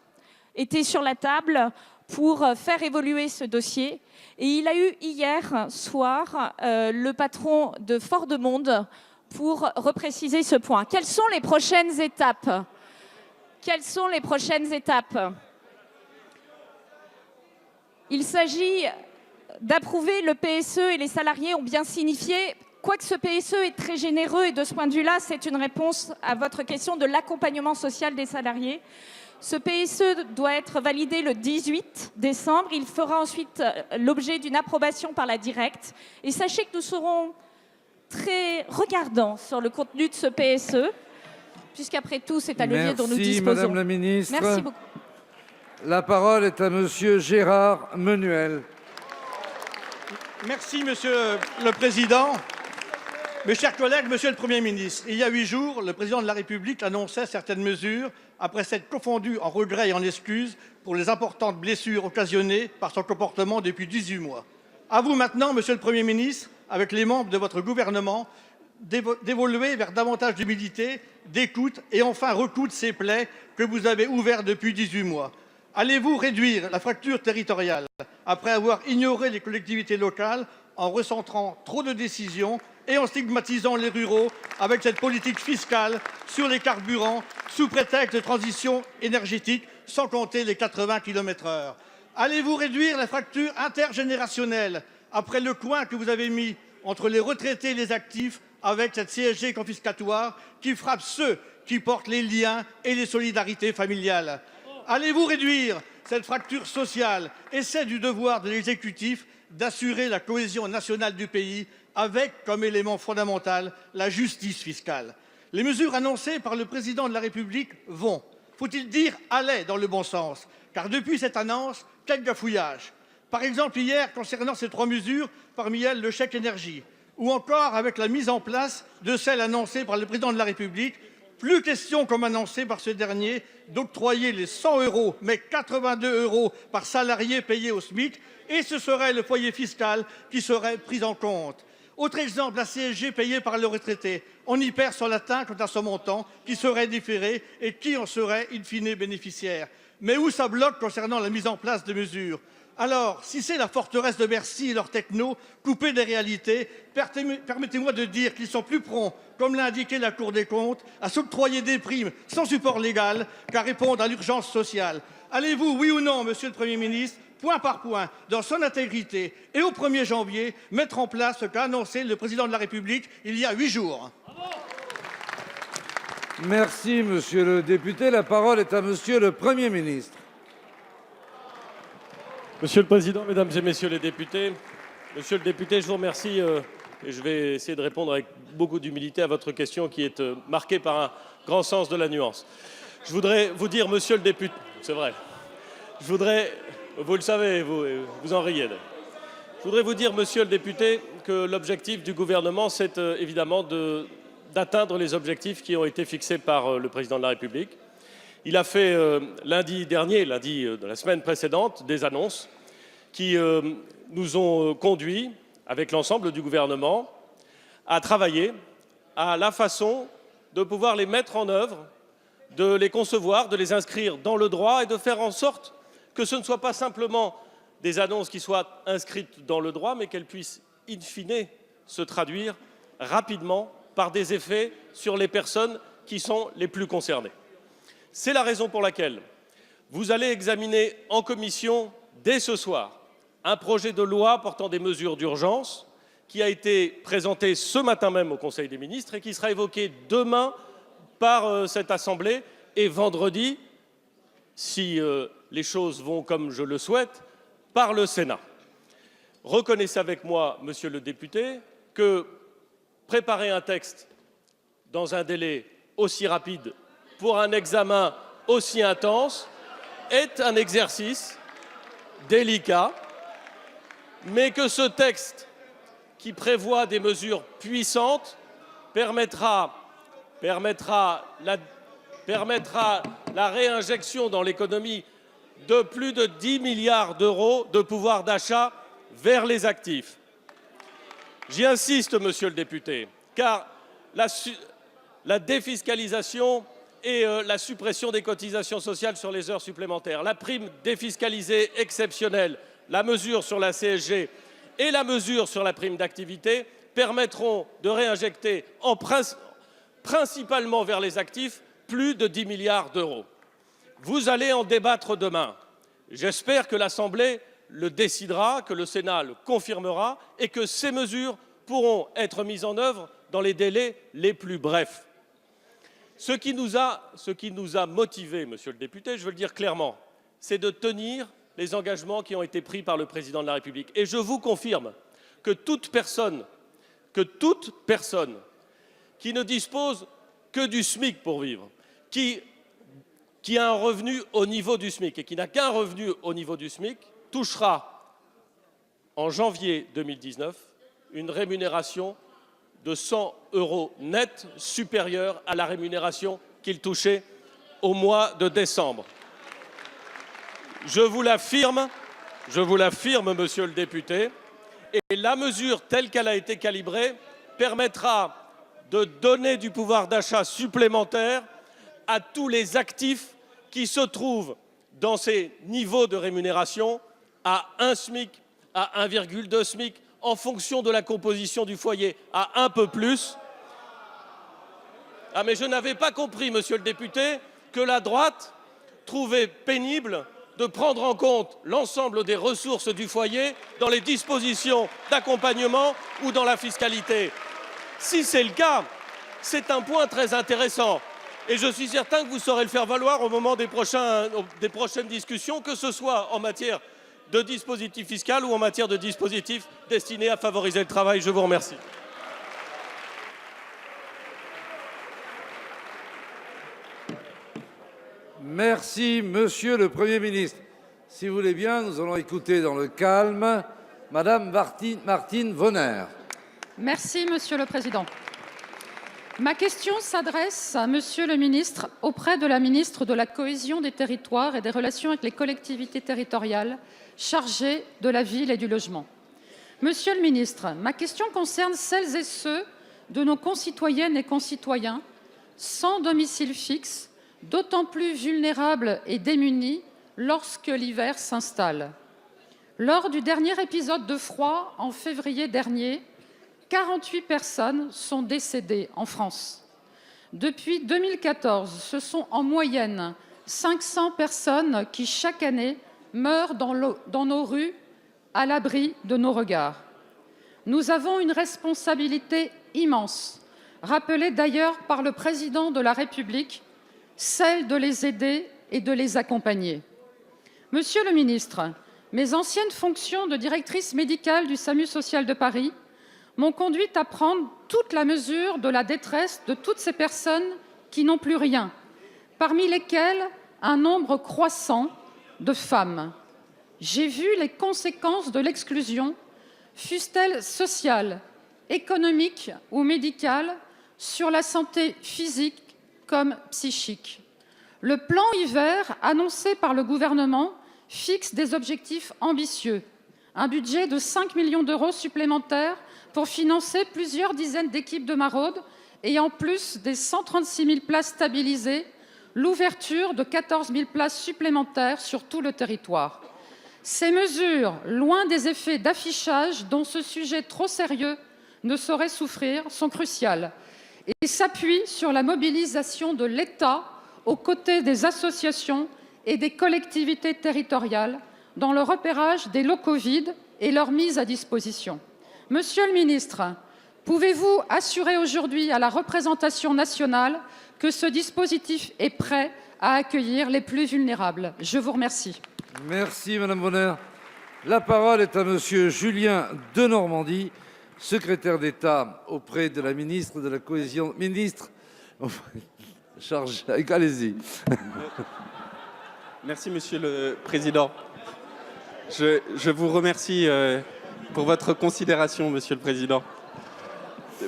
étaient sur la table pour faire évoluer ce dossier. Et il a eu hier soir le patron de Ford Monde pour repréciser ce point. Quelles sont les prochaines étapes? Quelles sont les prochaines étapes? Il s'agit d'approuver le PSE et les salariés ont bien signifié, quoique ce PSE est très généreux et de ce point de vue-là, c'est une réponse à votre question de l'accompagnement social des salariés. Ce PSE doit être validé le 18 décembre. Il fera ensuite l'objet d'une approbation par la directe. Et sachez que nous serons très regardants sur le contenu de ce PSE, puisqu'après tout, c'est un levier dont nous disposons. Madame la ministre. Merci beaucoup. La parole est à Monsieur Gérard Menuel. Merci, Monsieur le Président. Mes chers collègues, Monsieur le Premier ministre, il y a 8 jours, le Président de la République annonçait certaines mesures après s'être confondu en regrets et en excuses pour les importantes blessures occasionnées par son comportement depuis 18 mois. À vous maintenant, Monsieur le Premier ministre, avec les membres de votre gouvernement, d'évoluer vers davantage d'humilité, d'écoute et enfin recoudre ces plaies que vous avez ouvertes depuis 18 mois. Allez-vous réduire la fracture territoriale après avoir ignoré les collectivités locales en recentrant trop de décisions et en stigmatisant les ruraux avec cette politique fiscale sur les carburants sous prétexte de transition énergétique, sans compter les 80 km/h? Allez-vous réduire la fracture intergénérationnelle après le coin que vous avez mis entre les retraités et les actifs avec cette CSG confiscatoire qui frappe ceux qui portent les liens et les solidarités familiales? Allez-vous réduire cette fracture sociale et c'est du devoir de l'exécutif d'assurer la cohésion nationale du pays avec comme élément fondamental la justice fiscale? Les mesures annoncées par le président de la République vont, faut-il dire, allaient dans le bon sens, car depuis cette annonce, quel gafouillage. Par exemple, hier, concernant ces 3 mesures, parmi elles le chèque énergie, ou encore avec la mise en place de celle annoncée par le président de la République, plus question, comme annoncé par ce dernier, d'octroyer les 100 €, mais 82 € par salarié payé au SMIC, et ce serait le foyer fiscal qui serait pris en compte. Autre exemple, la CSG payée par le retraité. On y perd son latin quant à son montant, qui serait différé et qui en serait in fine bénéficiaire. Mais où ça bloque concernant la mise en place de mesures? Alors, si c'est la forteresse de Bercy et leurs technos coupés des réalités, permettez-moi de dire qu'ils sont plus prompts, comme l'a indiqué la Cour des comptes, à s'octroyer des primes sans support légal qu'à répondre à l'urgence sociale. Allez-vous, oui ou non, Monsieur le Premier ministre, point par point, dans son intégrité, et au 1er janvier, mettre en place ce qu'a annoncé le Président de la République il y a 8 jours? Merci, Monsieur le député. La parole est à Monsieur le Premier ministre. Monsieur le Président, Mesdames et Messieurs les députés, Monsieur le député, je vous remercie et je vais essayer de répondre avec beaucoup d'humilité à votre question qui est marquée par un grand sens de la nuance. Je voudrais vous dire, Monsieur le député, c'est vrai, vous le savez, vous en riez. Je voudrais vous dire, Monsieur le député, que l'objectif du gouvernement, c'est évidemment d'atteindre les objectifs qui ont été fixés par le Président de la République. Il a fait lundi dernier, lundi de la semaine précédente, des annonces qui nous ont conduits, avec l'ensemble du gouvernement, à travailler à la façon de pouvoir les mettre en œuvre, de les concevoir, de les inscrire dans le droit et de faire en sorte que ce ne soit pas simplement des annonces qui soient inscrites dans le droit, mais qu'elles puissent, in fine, se traduire rapidement par des effets sur les personnes qui sont les plus concernées. C'est la raison pour laquelle vous allez examiner en commission, dès ce soir, un projet de loi portant des mesures d'urgence qui a été présenté ce matin même au Conseil des ministres et qui sera évoqué demain par cette Assemblée et vendredi, si les choses vont comme je le souhaite, par le Sénat. Reconnaissez avec moi, monsieur le député, que préparer un texte dans un délai aussi rapide pour un examen aussi intense est un exercice délicat, mais que ce texte qui prévoit des mesures puissantes permettra la réinjection dans l'économie de plus de 10 milliards d'euros de pouvoir d'achat vers les actifs. J'y insiste, monsieur le député, car la défiscalisation et la suppression des cotisations sociales sur les heures supplémentaires, la prime défiscalisée exceptionnelle, la mesure sur la CSG et la mesure sur la prime d'activité permettront de réinjecter principalement vers les actifs plus de 10 milliards d'euros. Vous allez en débattre demain. J'espère que l'Assemblée le décidera, que le Sénat le confirmera et que ces mesures pourront être mises en œuvre dans les délais les plus brefs. Ce qui nous a motivés, monsieur le député, je veux le dire clairement, c'est de tenir les engagements qui ont été pris par le Président de la République. Et je vous confirme que toute personne qui ne dispose que du SMIC pour vivre, qui a un revenu au niveau du SMIC et qui n'a qu'un revenu au niveau du SMIC, touchera en janvier 2019 une rémunération de 100 € net supérieure à la rémunération qu'il touchait au mois de décembre. Je vous l'affirme, monsieur le député, et la mesure telle qu'elle a été calibrée permettra de donner du pouvoir d'achat supplémentaire à tous les actifs qui se trouvent dans ces niveaux de rémunération à 1 SMIC, à 1,2 SMIC, en fonction de la composition du foyer, à un peu plus. Ah mais je n'avais pas compris, monsieur le député, que la droite trouvait pénible de prendre en compte l'ensemble des ressources du foyer dans les dispositions d'accompagnement ou dans la fiscalité. Si c'est le cas, c'est un point très intéressant. Et je suis certain que vous saurez le faire valoir au moment des prochaines discussions, que ce soit en matière de dispositif fiscal ou en matière de dispositifs destinés à favoriser le travail. Je vous remercie. Merci, monsieur le Premier ministre. Si vous voulez bien, nous allons écouter dans le calme madame Martine Vonner. Merci, monsieur le président. Ma question s'adresse à monsieur le ministre auprès de la ministre de la Cohésion des territoires et des relations avec les collectivités territoriales chargée de la ville et du logement. Monsieur le ministre, ma question concerne celles et ceux de nos concitoyennes et concitoyens sans domicile fixe, d'autant plus vulnérables et démunis lorsque l'hiver s'installe. Lors du dernier épisode de froid en février dernier, 48 personnes sont décédées en France. Depuis 2014, ce sont en moyenne 500 personnes qui, chaque année, meurent dans nos rues, à l'abri de nos regards. Nous avons une responsabilité immense, rappelée d'ailleurs par le Président de la République, celle de les aider et de les accompagner. Monsieur le ministre, mes anciennes fonctions de directrice médicale du SAMU social de Paris m'ont conduite à prendre toute la mesure de la détresse de toutes ces personnes qui n'ont plus rien, parmi lesquelles un nombre croissant de femmes. J'ai vu les conséquences de l'exclusion, fussent-elles sociales, économiques ou médicales, sur la santé physique comme psychique. Le plan hiver annoncé par le gouvernement fixe des objectifs ambitieux, un budget de 5 millions d'euros supplémentaires pour financer plusieurs dizaines d'équipes de maraude et en plus des 136 000 places stabilisées, l'ouverture de 14 000 places supplémentaires sur tout le territoire. Ces mesures, loin des effets d'affichage dont ce sujet trop sérieux ne saurait souffrir, sont cruciales. et s'appuie sur la mobilisation de l'État aux côtés des associations et des collectivités territoriales dans le repérage des locaux vides et leur mise à disposition. Monsieur le ministre, pouvez-vous assurer aujourd'hui à la représentation nationale que ce dispositif est prêt à accueillir les plus vulnérables? Je vous remercie. Merci Madame Bonner. La parole est à Monsieur Julien Denormandie, secrétaire d'État auprès de la ministre de la Cohésion. Ministre, charge, allez-y. Merci Monsieur le Président. Je vous remercie pour votre considération, Monsieur le Président.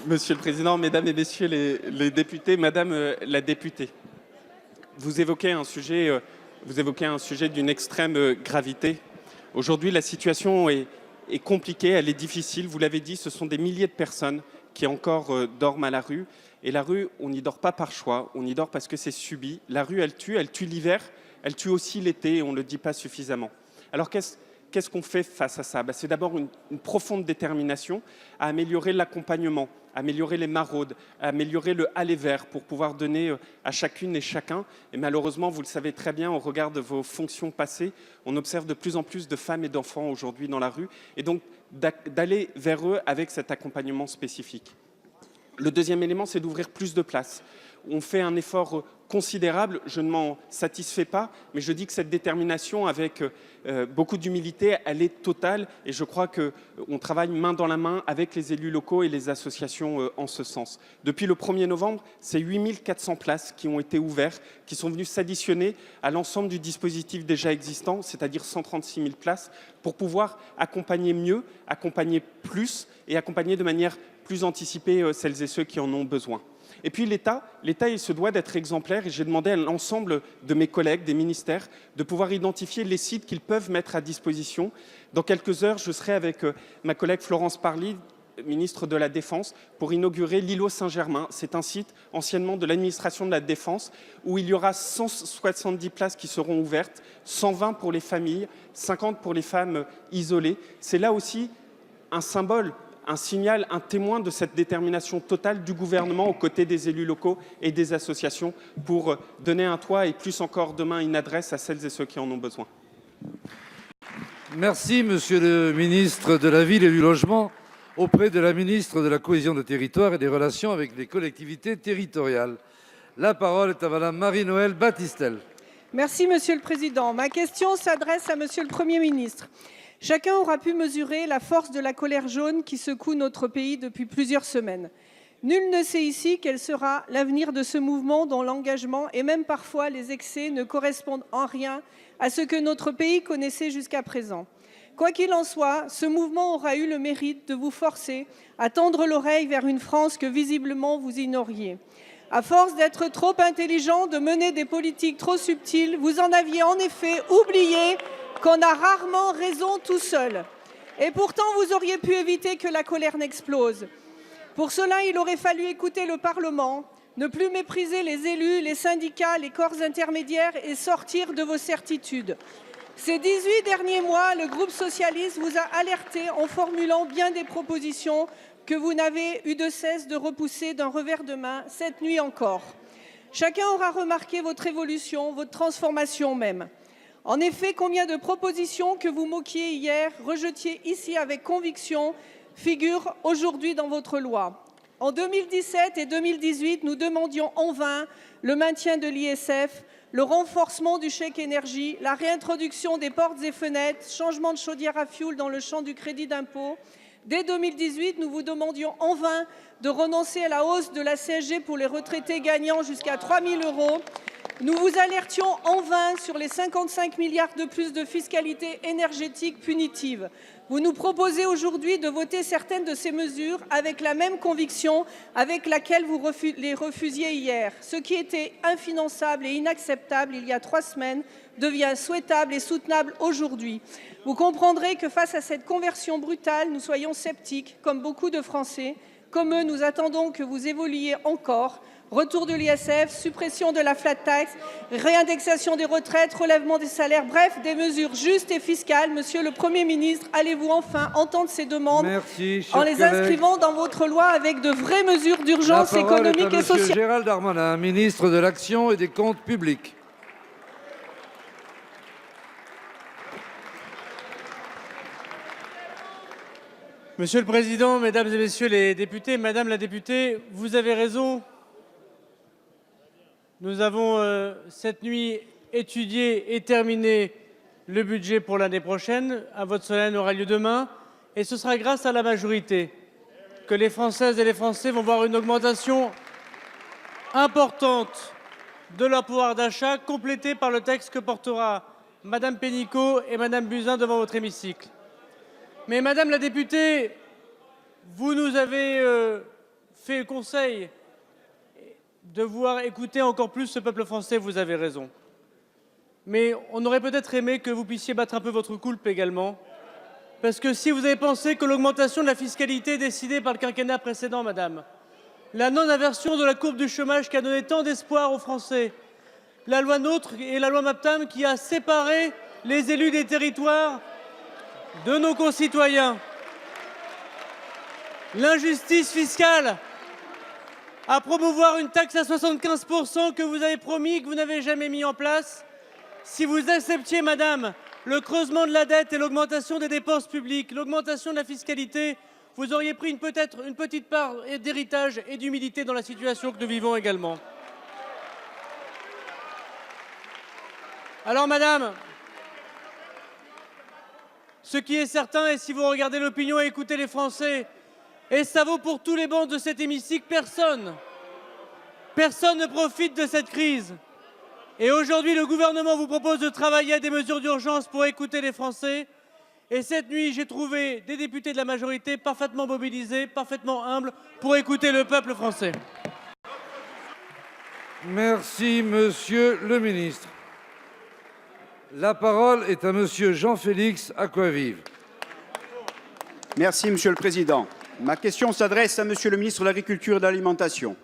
Monsieur le Président, Mesdames et Messieurs les députés, Madame la députée, vous évoquez un sujet d'une extrême gravité. Aujourd'hui, la situation est compliquée, elle est difficile. Vous l'avez dit, ce sont des milliers de personnes qui encore dorment à la rue. Et la rue, on n'y dort pas par choix, on y dort parce que c'est subi. La rue, elle tue l'hiver, elle tue aussi l'été et on ne le dit pas suffisamment. Alors qu'est-ce qu'on fait face à ça? C'est d'abord une profonde détermination à améliorer l'accompagnement, à améliorer les maraudes, à améliorer le aller vers pour pouvoir donner à chacune et chacun. Et malheureusement, vous le savez très bien, au regard de vos fonctions passées, on observe de plus en plus de femmes et d'enfants aujourd'hui dans la rue. Et donc d'aller vers eux avec cet accompagnement spécifique. Le deuxième élément, c'est d'ouvrir plus de places. On fait un effort considérable, je ne m'en satisfais pas, mais je dis que cette détermination, avec beaucoup d'humilité, elle est totale et je crois qu'on travaille main dans la main avec les élus locaux et les associations en ce sens. Depuis le 1er novembre, c'est 8400 places qui ont été ouvertes, qui sont venues s'additionner à l'ensemble du dispositif déjà existant, c'est-à-dire 136 000 places, pour pouvoir accompagner mieux, accompagner plus et accompagner de manière plus anticipée celles et ceux qui en ont besoin. Et puis l'État, il se doit d'être exemplaire et j'ai demandé à l'ensemble de mes collègues, des ministères, de pouvoir identifier les sites qu'ils peuvent mettre à disposition. Dans quelques heures, je serai avec ma collègue Florence Parly, ministre de la Défense, pour inaugurer l'îlot Saint-Germain. C'est un site anciennement de l'administration de la Défense où il y aura 170 places qui seront ouvertes, 120 pour les familles, 50 pour les femmes isolées. C'est là aussi un symbole, un signal, un témoin de cette détermination totale du gouvernement aux côtés des élus locaux et des associations pour donner un toit et plus encore demain une adresse à celles et ceux qui en ont besoin. Merci Monsieur le ministre de la Ville et du Logement auprès de la ministre de la Cohésion des territoires et des relations avec les collectivités territoriales. La parole est à Madame Marie-Noëlle Battistel. Merci Monsieur le Président. Ma question s'adresse à Monsieur le Premier ministre. Chacun aura pu mesurer la force de la colère jaune qui secoue notre pays depuis plusieurs semaines. Nul ne sait ici quel sera l'avenir de ce mouvement dont l'engagement et même parfois les excès ne correspondent en rien à ce que notre pays connaissait jusqu'à présent. Quoi qu'il en soit, ce mouvement aura eu le mérite de vous forcer à tendre l'oreille vers une France que visiblement vous ignoriez. À force d'être trop intelligent, de mener des politiques trop subtiles, vous en aviez en effet oublié qu'on a rarement raison tout seul. Et pourtant, vous auriez pu éviter que la colère n'explose. Pour cela, il aurait fallu écouter le Parlement, ne plus mépriser les élus, les syndicats, les corps intermédiaires et sortir de vos certitudes. Ces 18 derniers mois, le groupe socialiste vous a alerté en formulant bien des propositions que vous n'avez eu de cesse de repousser d'un revers de main, cette nuit encore. Chacun aura remarqué votre évolution, votre transformation même. En effet, combien de propositions que vous moquiez hier, rejetiez ici avec conviction, figurent aujourd'hui dans votre loi. En 2017 et 2018, nous demandions en vain le maintien de l'ISF, le renforcement du chèque énergie, la réintroduction des portes et fenêtres, changement de chaudière à fioul dans le champ du crédit d'impôt. Dès 2018, nous vous demandions en vain de renoncer à la hausse de la CSG pour les retraités gagnant jusqu'à 3 000 €. Nous vous alertions en vain sur les 55 milliards de plus de fiscalité énergétique punitive. Vous nous proposez aujourd'hui de voter certaines de ces mesures avec la même conviction avec laquelle vous les refusiez hier. Ce qui était infinançable et inacceptable il y a 3 semaines devient souhaitable et soutenable aujourd'hui. Vous comprendrez que face à cette conversion brutale, nous soyons sceptiques, comme beaucoup de Français. Comme eux, nous attendons que vous évoluiez encore. Retour de l'ISF, suppression de la flat tax, réindexation des retraites, relèvement des salaires, bref, des mesures justes et fiscales. Monsieur le Premier ministre, allez-vous enfin entendre ces demandes en les inscrivant dans votre loi avec de vraies mesures d'urgence économique et sociale? Gérald Darmanin, ministre de l'Action et des Comptes publics. Monsieur le Président, Mesdames et Messieurs les députés, Madame la députée, vous avez raison. Nous avons cette nuit étudié et terminé le budget pour l'année prochaine. Un vote solennel aura lieu demain et ce sera grâce à la majorité que les Françaises et les Français vont voir une augmentation importante de leur pouvoir d'achat, complétée par le texte que portera Madame Pénicaud et Madame Buzyn devant votre hémicycle. Mais Madame la députée, vous nous avez fait le conseil de vouloir écouter encore plus ce peuple français, vous avez raison. Mais on aurait peut-être aimé que vous puissiez battre un peu votre coulpe également. Parce que si vous avez pensé que l'augmentation de la fiscalité décidée par le quinquennat précédent, madame, la non-inversion de la courbe du chômage qui a donné tant d'espoir aux Français, la loi NOTRe et la loi MAPTAM qui a séparé les élus des territoires de nos concitoyens, l'injustice fiscale, à promouvoir une taxe à 75% que vous avez promis, que vous n'avez jamais mis en place. Si vous acceptiez, madame, le creusement de la dette et l'augmentation des dépenses publiques, l'augmentation de la fiscalité, vous auriez pris peut-être une petite part d'héritage et d'humilité dans la situation que nous vivons également. Alors, madame, ce qui est certain, et si vous regardez l'opinion et écoutez les Français, et ça vaut pour tous les bancs de cet hémicycle, personne ne profite de cette crise. Et aujourd'hui, le gouvernement vous propose de travailler à des mesures d'urgence pour écouter les Français. Et cette nuit, j'ai trouvé des députés de la majorité parfaitement mobilisés, parfaitement humbles, pour écouter le peuple français. Merci, Monsieur le Ministre. La parole est à Monsieur Jean-Félix Acquavive. Merci, Monsieur le Président. Ma question s'adresse à Monsieur le ministre de l'Agriculture et de l'Alimentation.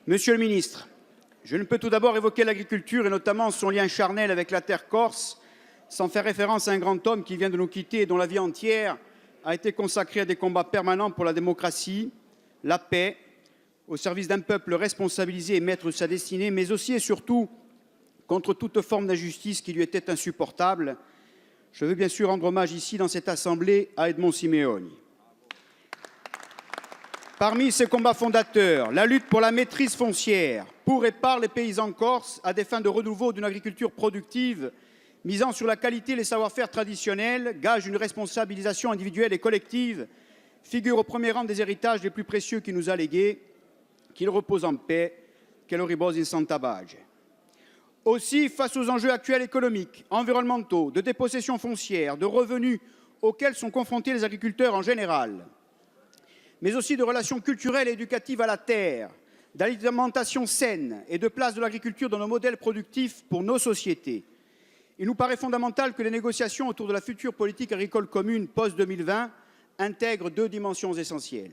Monsieur le ministre, je ne peux tout d'abord évoquer l'agriculture et notamment son lien charnel avec la terre corse sans faire référence à un grand homme qui vient de nous quitter et dont la vie entière a été consacrée à des combats permanents pour la démocratie, la paix, au service d'un peuple responsabilisé et maître de sa destinée, mais aussi et surtout contre toute forme d'injustice qui lui était insupportable. Je veux bien sûr rendre hommage ici, dans cette Assemblée, à Edmond Simeoni. Parmi ses combats fondateurs, la lutte pour la maîtrise foncière, pour et par les paysans corses, à des fins de renouveau d'une agriculture productive, misant sur la qualité et les savoir-faire traditionnels, gage d'une responsabilisation individuelle et collective, figure au premier rang des héritages les plus précieux qu'il nous a légués, qu'il repose en paix, qu'elle riposi in santa pace. Aussi, face aux enjeux actuels économiques, environnementaux, de dépossession foncière, de revenus auxquels sont confrontés les agriculteurs en général, mais aussi de relations culturelles et éducatives à la terre, d'alimentation saine et de place de l'agriculture dans nos modèles productifs pour nos sociétés. Il nous paraît fondamental que les négociations autour de la future politique agricole commune post-2020 intègrent deux dimensions essentielles.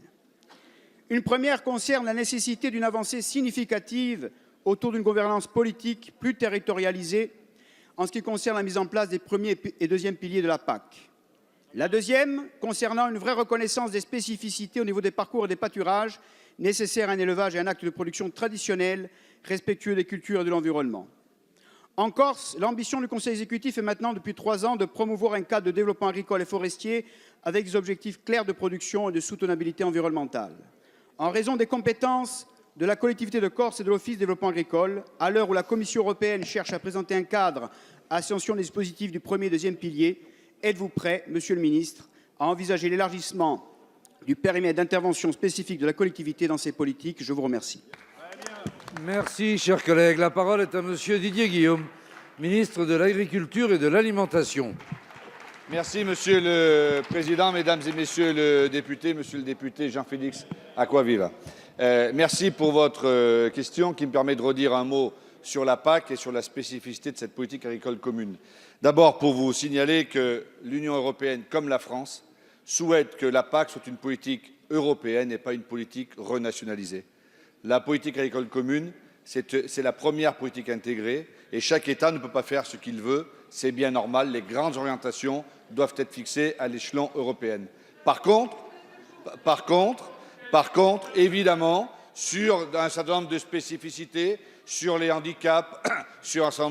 Une première concerne la nécessité d'une avancée significative autour d'une gouvernance politique plus territorialisée en ce qui concerne la mise en place des premiers et deuxièmes piliers de la PAC. La deuxième, concernant une vraie reconnaissance des spécificités au niveau des parcours et des pâturages nécessaires à un élevage et un acte de production traditionnel, respectueux des cultures et de l'environnement. En Corse, l'ambition du Conseil exécutif est maintenant, depuis 3 ans, de promouvoir un cadre de développement agricole et forestier avec des objectifs clairs de production et de soutenabilité environnementale. En raison des compétences de la collectivité de Corse et de l'Office de développement agricole, à l'heure où la Commission européenne cherche à présenter un cadre à ascension des dispositifs du premier et deuxième pilier, êtes-vous prêt, Monsieur le ministre, à envisager l'élargissement du périmètre d'intervention spécifique de la collectivité dans ces politiques? Je vous remercie. Merci, chers collègues. La parole est à Monsieur Didier Guillaume, ministre de l'Agriculture et de l'Alimentation. Merci, Monsieur le Président, Mesdames et Messieurs les députés, Monsieur le député Jean-Félix Acquaviva. Merci pour votre question qui me permet de redire un mot sur la PAC et sur la spécificité de cette politique agricole commune. D'abord, pour vous signaler que l'Union européenne, comme la France, souhaite que la PAC soit une politique européenne et pas une politique renationalisée. La politique agricole commune, c'est la première politique intégrée et chaque État ne peut pas faire ce qu'il veut. C'est bien normal, les grandes orientations doivent être fixées à l'échelon européen. Par contre, évidemment, sur un certain nombre de spécificités, sur les handicaps, sur un certain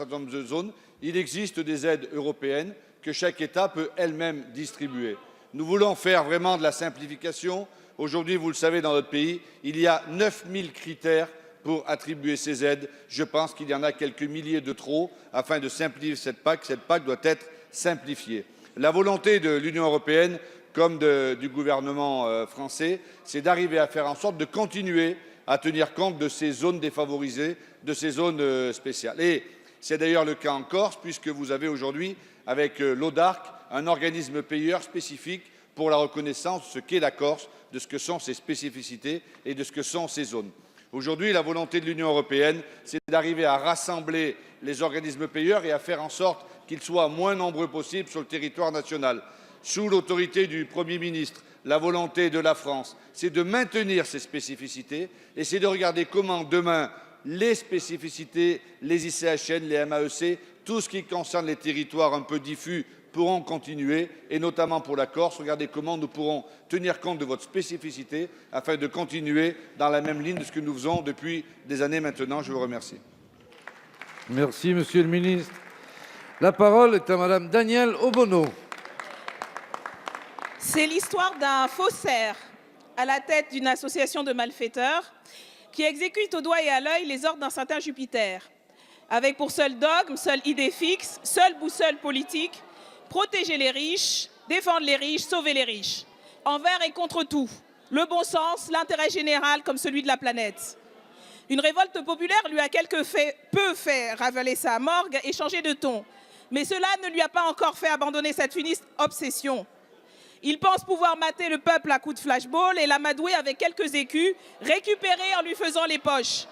nombre de zones, il existe des aides européennes que chaque État peut elle-même distribuer. Nous voulons faire vraiment de la simplification. Aujourd'hui, vous le savez, dans notre pays, il y a 9000 critères pour attribuer ces aides. Je pense qu'il y en a quelques milliers de trop afin de simplifier cette PAC. Cette PAC doit être simplifiée. La volonté de l'Union européenne comme du gouvernement français, c'est d'arriver à faire en sorte de continuer à tenir compte de ces zones défavorisées, de ces zones spéciales. Et c'est d'ailleurs le cas en Corse, puisque vous avez aujourd'hui, avec l'ODARC, un organisme payeur spécifique pour la reconnaissance de ce qu'est la Corse, de ce que sont ses spécificités et de ce que sont ces zones. Aujourd'hui, la volonté de l'Union européenne, c'est d'arriver à rassembler les organismes payeurs et à faire en sorte qu'ils soient moins nombreux possible sur le territoire national. Sous l'autorité du Premier ministre, la volonté de la France, c'est de maintenir ces spécificités et c'est de regarder comment demain les spécificités, les ICHN, les MAEC, tout ce qui concerne les territoires un peu diffus pourront continuer, et notamment pour la Corse, regardez comment nous pourrons tenir compte de votre spécificité afin de continuer dans la même ligne de ce que nous faisons depuis des années maintenant. Je vous remercie. Merci, Monsieur le Ministre. La parole est à Madame Danielle Obono. C'est l'histoire d'un faussaire à la tête d'une association de malfaiteurs qui exécute au doigt et à l'œil les ordres d'un certain Jupiter, avec pour seul dogme, seule idée fixe, seule boussole politique, protéger les riches, défendre les riches, sauver les riches, envers et contre tout, le bon sens, l'intérêt général comme celui de la planète. Une révolte populaire lui a peu fait ravaler sa morgue et changer de ton, mais cela ne lui a pas encore fait abandonner cette funeste obsession. Il pense pouvoir mater le peuple à coups de flashball et l'amadouer avec quelques écus, récupérés en lui faisant les poches.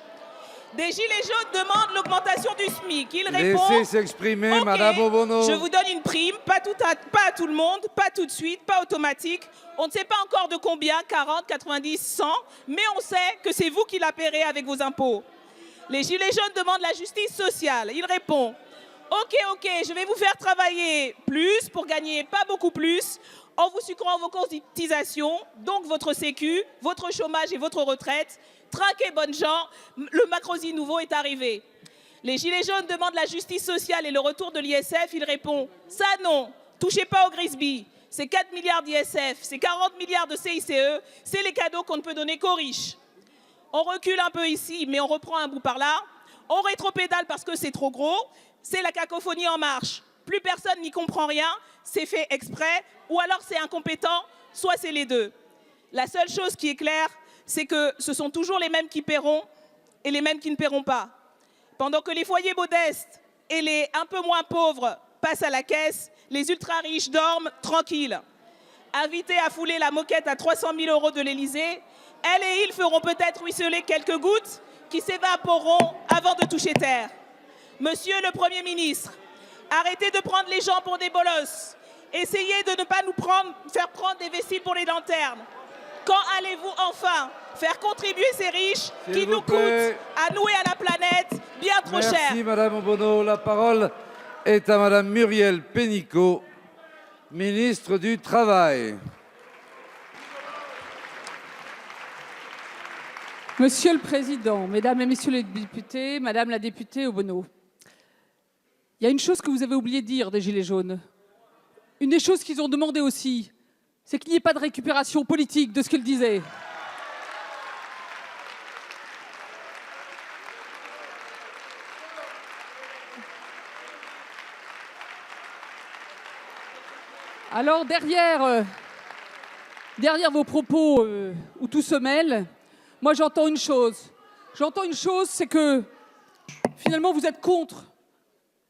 Des gilets jaunes demandent l'augmentation du SMIC. Il répond... Laissez s'exprimer, okay, Madame Obono. Je vous donne une prime, pas à tout le monde, pas tout de suite, pas automatique. On ne sait pas encore de combien, 40, 90, 100, mais on sait que c'est vous qui la paierez avec vos impôts. Les gilets jaunes demandent la justice sociale. Il répond, ok, je vais vous faire travailler plus pour gagner pas beaucoup plus, en vous sucrant vos cotisations, donc votre sécu, votre chômage et votre retraite. Trinquez, bonnes gens, le Macrozy nouveau est arrivé. Les gilets jaunes demandent la justice sociale et le retour de l'ISF. Il répond, ça non, touchez pas au Grisby. C'est 4 milliards d'ISF, c'est 40 milliards de CICE, c'est les cadeaux qu'on ne peut donner qu'aux riches. On recule un peu ici, mais on reprend un bout par là. On rétropédale parce que c'est trop gros. C'est la cacophonie en marche. Plus personne n'y comprend rien, c'est fait exprès, ou alors c'est incompétent, soit c'est les deux. La seule chose qui est claire, c'est que ce sont toujours les mêmes qui paieront et les mêmes qui ne paieront pas. Pendant que les foyers modestes et les un peu moins pauvres passent à la caisse, les ultra-riches dorment tranquilles. Invités à fouler la moquette à 300 000 € de l'Élysée, elles et ils feront peut-être ruisseler quelques gouttes qui s'évaporeront avant de toucher terre. Monsieur le Premier ministre, arrêtez de prendre les gens pour des bolosses. Essayez de ne pas nous faire prendre des vessies pour les lanternes. Quand allez-vous enfin faire contribuer ces riches qui nous coûtent à nous et à la planète bien trop cher? Merci Madame Obono. La parole est à Madame Muriel Pénicaud, ministre du Travail. Monsieur le Président, Mesdames et Messieurs les députés, Madame la députée Obono, il y a une chose que vous avez oublié de dire des Gilets jaunes. Une des choses qu'ils ont demandé aussi, c'est qu'il n'y ait pas de récupération politique de ce qu'ils disaient. Alors derrière vos propos où tout se mêle, moi j'entends une chose. J'entends une chose, c'est que finalement vous êtes contre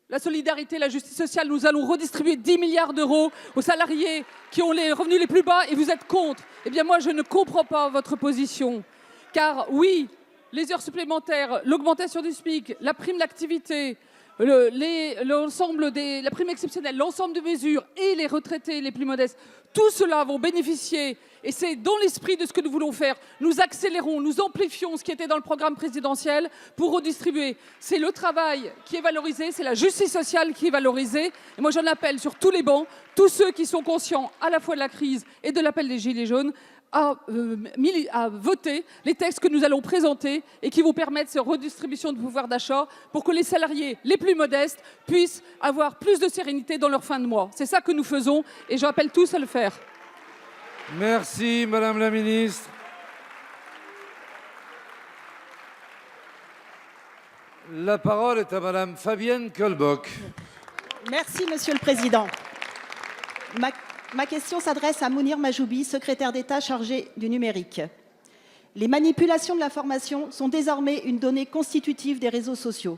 la solidarité, la justice sociale. Nous allons redistribuer 10 milliards d'euros aux salariés qui ont les revenus les plus bas et vous êtes contre. Eh bien moi je ne comprends pas votre position. Car oui, les heures supplémentaires, l'augmentation du SMIC, la prime d'activité, l'ensemble la prime exceptionnelle, l'ensemble de mesures et les retraités les plus modestes, tout cela vont bénéficier, et c'est dans l'esprit de ce que nous voulons faire. Nous accélérons, nous amplifions ce qui était dans le programme présidentiel pour redistribuer. C'est le travail qui est valorisé, c'est la justice sociale qui est valorisée. Et moi, j'en appelle sur tous les bancs, tous ceux qui sont conscients à la fois de la crise et de l'appel des Gilets jaunes, à voter les textes que nous allons présenter et qui vont permettre cette redistribution de pouvoir d'achat pour que les salariés les plus modestes puissent avoir plus de sérénité dans leur fin de mois. C'est ça que nous faisons et j'appelle tous à le faire. Merci, Madame la Ministre. La parole est à Madame Fabienne Kolbock. Merci, Monsieur le Président. Ma question s'adresse à Mounir Majoubi, secrétaire d'État chargé du numérique. Les manipulations de l'information sont désormais une donnée constitutive des réseaux sociaux.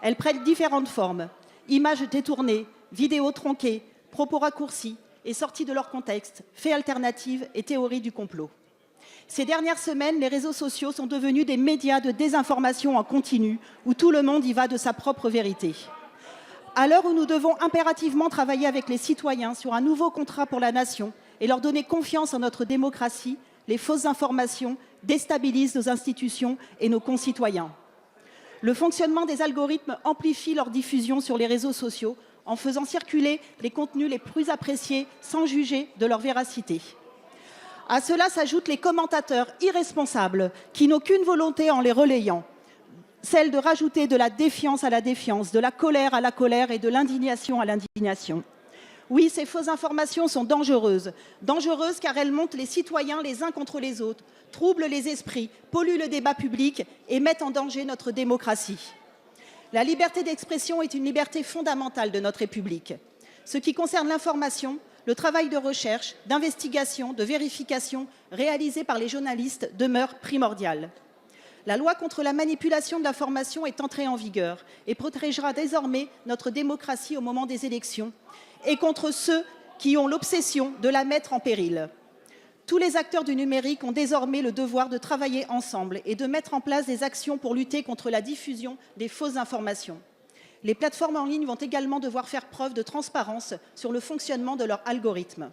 Elles prennent différentes formes. Images détournées, vidéos tronquées, propos raccourcis et sortis de leur contexte, faits alternatifs et théories du complot. Ces dernières semaines, les réseaux sociaux sont devenus des médias de désinformation en continu, où tout le monde y va de sa propre vérité. À l'heure où nous devons impérativement travailler avec les citoyens sur un nouveau contrat pour la nation et leur donner confiance en notre démocratie, les fausses informations déstabilisent nos institutions et nos concitoyens. Le fonctionnement des algorithmes amplifie leur diffusion sur les réseaux sociaux en faisant circuler les contenus les plus appréciés sans juger de leur véracité. À cela s'ajoutent les commentateurs irresponsables qui n'ont qu'une volonté en les relayant, celle de rajouter de la défiance à la défiance, de la colère à la colère et de l'indignation à l'indignation. Oui, ces fausses informations sont dangereuses. Dangereuses car elles montent les citoyens les uns contre les autres, troublent les esprits, polluent le débat public et mettent en danger notre démocratie. La liberté d'expression est une liberté fondamentale de notre République. Ce qui concerne l'information, le travail de recherche, d'investigation, de vérification réalisé par les journalistes demeure primordial. La loi contre la manipulation de l'information est entrée en vigueur et protégera désormais notre démocratie au moment des élections et contre ceux qui ont l'obsession de la mettre en péril. Tous les acteurs du numérique ont désormais le devoir de travailler ensemble et de mettre en place des actions pour lutter contre la diffusion des fausses informations. Les plateformes en ligne vont également devoir faire preuve de transparence sur le fonctionnement de leurs algorithmes.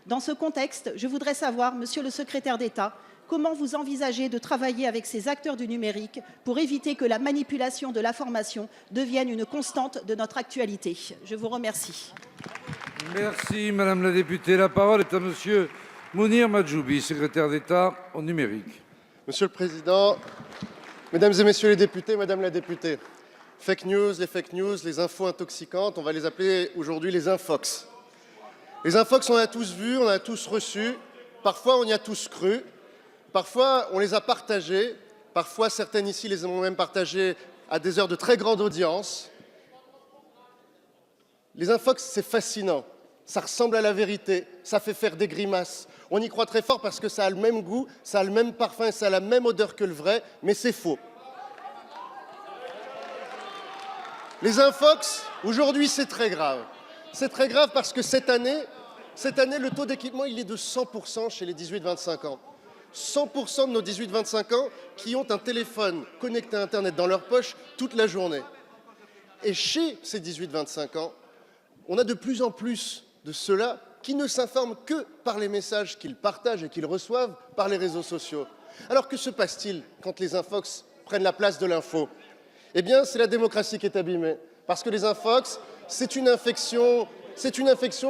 Dans ce contexte, je voudrais savoir, Monsieur le secrétaire d'État, comment vous envisagez de travailler avec ces acteurs du numérique pour éviter que la manipulation de l'information devienne une constante de notre actualité? Je vous remercie. Merci, Madame la députée. La parole est à Monsieur Mounir Majoubi, secrétaire d'État au numérique. Monsieur le Président, Mesdames et Messieurs les députés, Madame la députée, fake news, les infos intoxicantes, on va les appeler aujourd'hui les infox. Les infox, on a tous vu, on a tous reçu, parfois on y a tous cru. Parfois, on les a partagés. Parfois, certaines ici les ont même partagés à des heures de très grande audience. Les infox, c'est fascinant. Ça ressemble à la vérité. Ça fait faire des grimaces. On y croit très fort parce que ça a le même goût, ça a le même parfum, ça a la même odeur que le vrai, mais c'est faux. Les infox, aujourd'hui, c'est très grave. C'est très grave parce que cette année, le taux d'équipement, il est de 100% chez les 18-25 ans. 100% de nos 18-25 ans qui ont un téléphone connecté à Internet dans leur poche toute la journée. Et chez ces 18-25 ans, on a de plus en plus de ceux-là qui ne s'informent que par les messages qu'ils partagent et qu'ils reçoivent par les réseaux sociaux. Alors que se passe-t-il quand les infox prennent la place de l'info? Eh bien, c'est la démocratie qui est abîmée. Parce que les infox, c'est une infection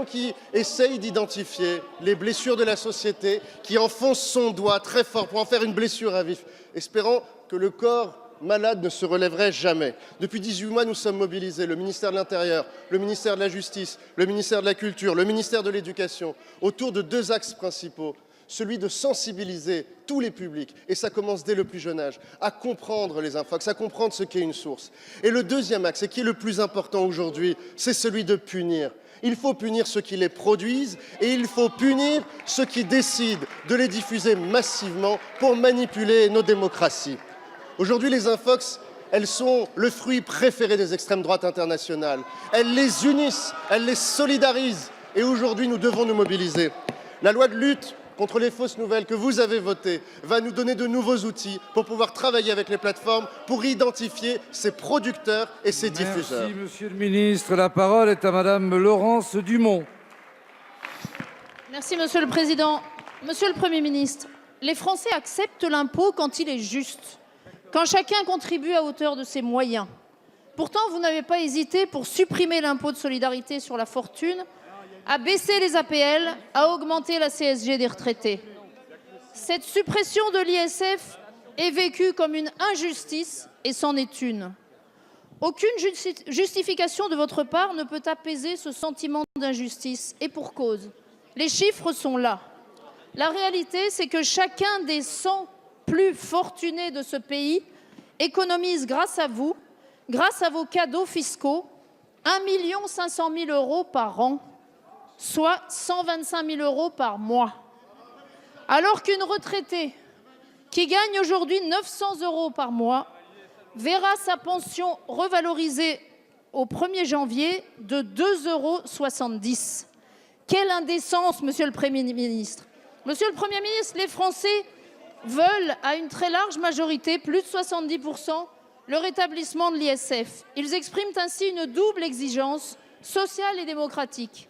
qui essaye d'identifier les blessures de la société, qui enfonce son doigt très fort pour en faire une blessure à vif, espérant que le corps malade ne se relèverait jamais. Depuis 18 mois, nous sommes mobilisés, le ministère de l'Intérieur, le ministère de la Justice, le ministère de la Culture, le ministère de l'Éducation, autour de deux axes principaux. Celui de sensibiliser tous les publics, et ça commence dès le plus jeune âge, à comprendre les infox, à comprendre ce qu'est une source. Et le deuxième axe, et qui est le plus important aujourd'hui, c'est celui de punir. Il faut punir ceux qui les produisent et il faut punir ceux qui décident de les diffuser massivement pour manipuler nos démocraties. Aujourd'hui, les infox, elles sont le fruit préféré des extrêmes droites internationales. Elles les unissent, elles les solidarisent et aujourd'hui, nous devons nous mobiliser. La loi de lutte contre les fausses nouvelles que vous avez votée va nous donner de nouveaux outils pour pouvoir travailler avec les plateformes pour identifier ces producteurs et ces diffuseurs. Merci, Monsieur le ministre. La parole est à Madame Laurence Dumont. Merci, Monsieur le Président. Monsieur le Premier ministre, les Français acceptent l'impôt quand il est juste, quand chacun contribue à hauteur de ses moyens. Pourtant, vous n'avez pas hésité, pour supprimer l'impôt de solidarité sur la fortune, à baisser les APL, à augmenter la CSG des retraités. Cette suppression de l'ISF est vécue comme une injustice et c'en est une. Aucune justification de votre part ne peut apaiser ce sentiment d'injustice, et pour cause. Les chiffres sont là. La réalité, c'est que chacun des 100 plus fortunés de ce pays économise grâce à vous, grâce à vos cadeaux fiscaux, 1 500 000 € par an, soit 125 000 € par mois. Alors qu'une retraitée qui gagne aujourd'hui 900 € par mois verra sa pension revalorisée au 1er janvier de 2,70 €. Quelle indécence, Monsieur le Premier ministre. Monsieur le Premier ministre, les Français veulent, à une très large majorité, plus de 70 %, le rétablissement de l'ISF. Ils expriment ainsi une double exigence sociale et démocratique.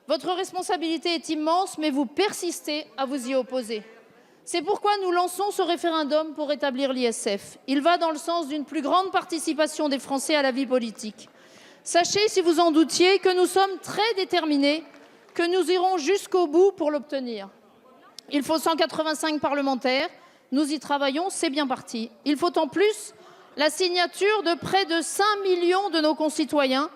Votre responsabilité est immense, mais vous persistez à vous y opposer. C'est pourquoi nous lançons ce référendum pour rétablir l'ISF. Il va dans le sens d'une plus grande participation des Français à la vie politique. Sachez, si vous en doutiez, que nous sommes très déterminés, que nous irons jusqu'au bout pour l'obtenir. Il faut 185 parlementaires, nous y travaillons, c'est bien parti. Il faut en plus la signature de près de 5 millions de nos concitoyens.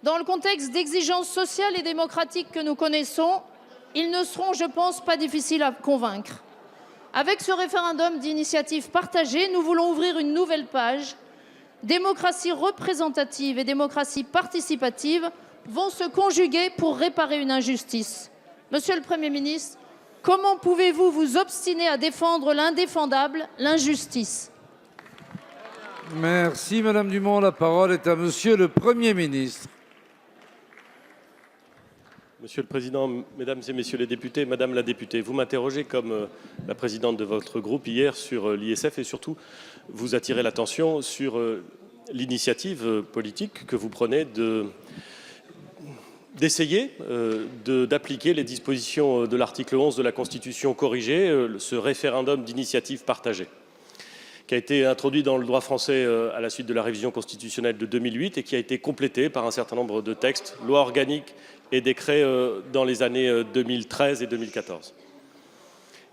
Dans le contexte d'exigences sociales et démocratiques que nous connaissons, ils ne seront, je pense, pas difficiles à convaincre. Avec ce référendum d'initiative partagée, nous voulons ouvrir une nouvelle page. Démocratie représentative et démocratie participative vont se conjuguer pour réparer une injustice. Monsieur le Premier ministre, comment pouvez-vous vous obstiner à défendre l'indéfendable, l'injustice? Merci, Madame Dumont. La parole est à Monsieur le Premier ministre. Monsieur le Président, Mesdames et Messieurs les députés, Madame la députée, vous m'interrogez comme la présidente de votre groupe hier sur l'ISF et surtout vous attirez l'attention sur l'initiative politique que vous prenez d'essayer d'appliquer les dispositions de l'article 11 de la Constitution corrigée, ce référendum d'initiative partagée, qui a été introduit dans le droit français à la suite de la révision constitutionnelle de 2008 et qui a été complété par un certain nombre de textes, lois organiques et décrets dans les années 2013 et 2014.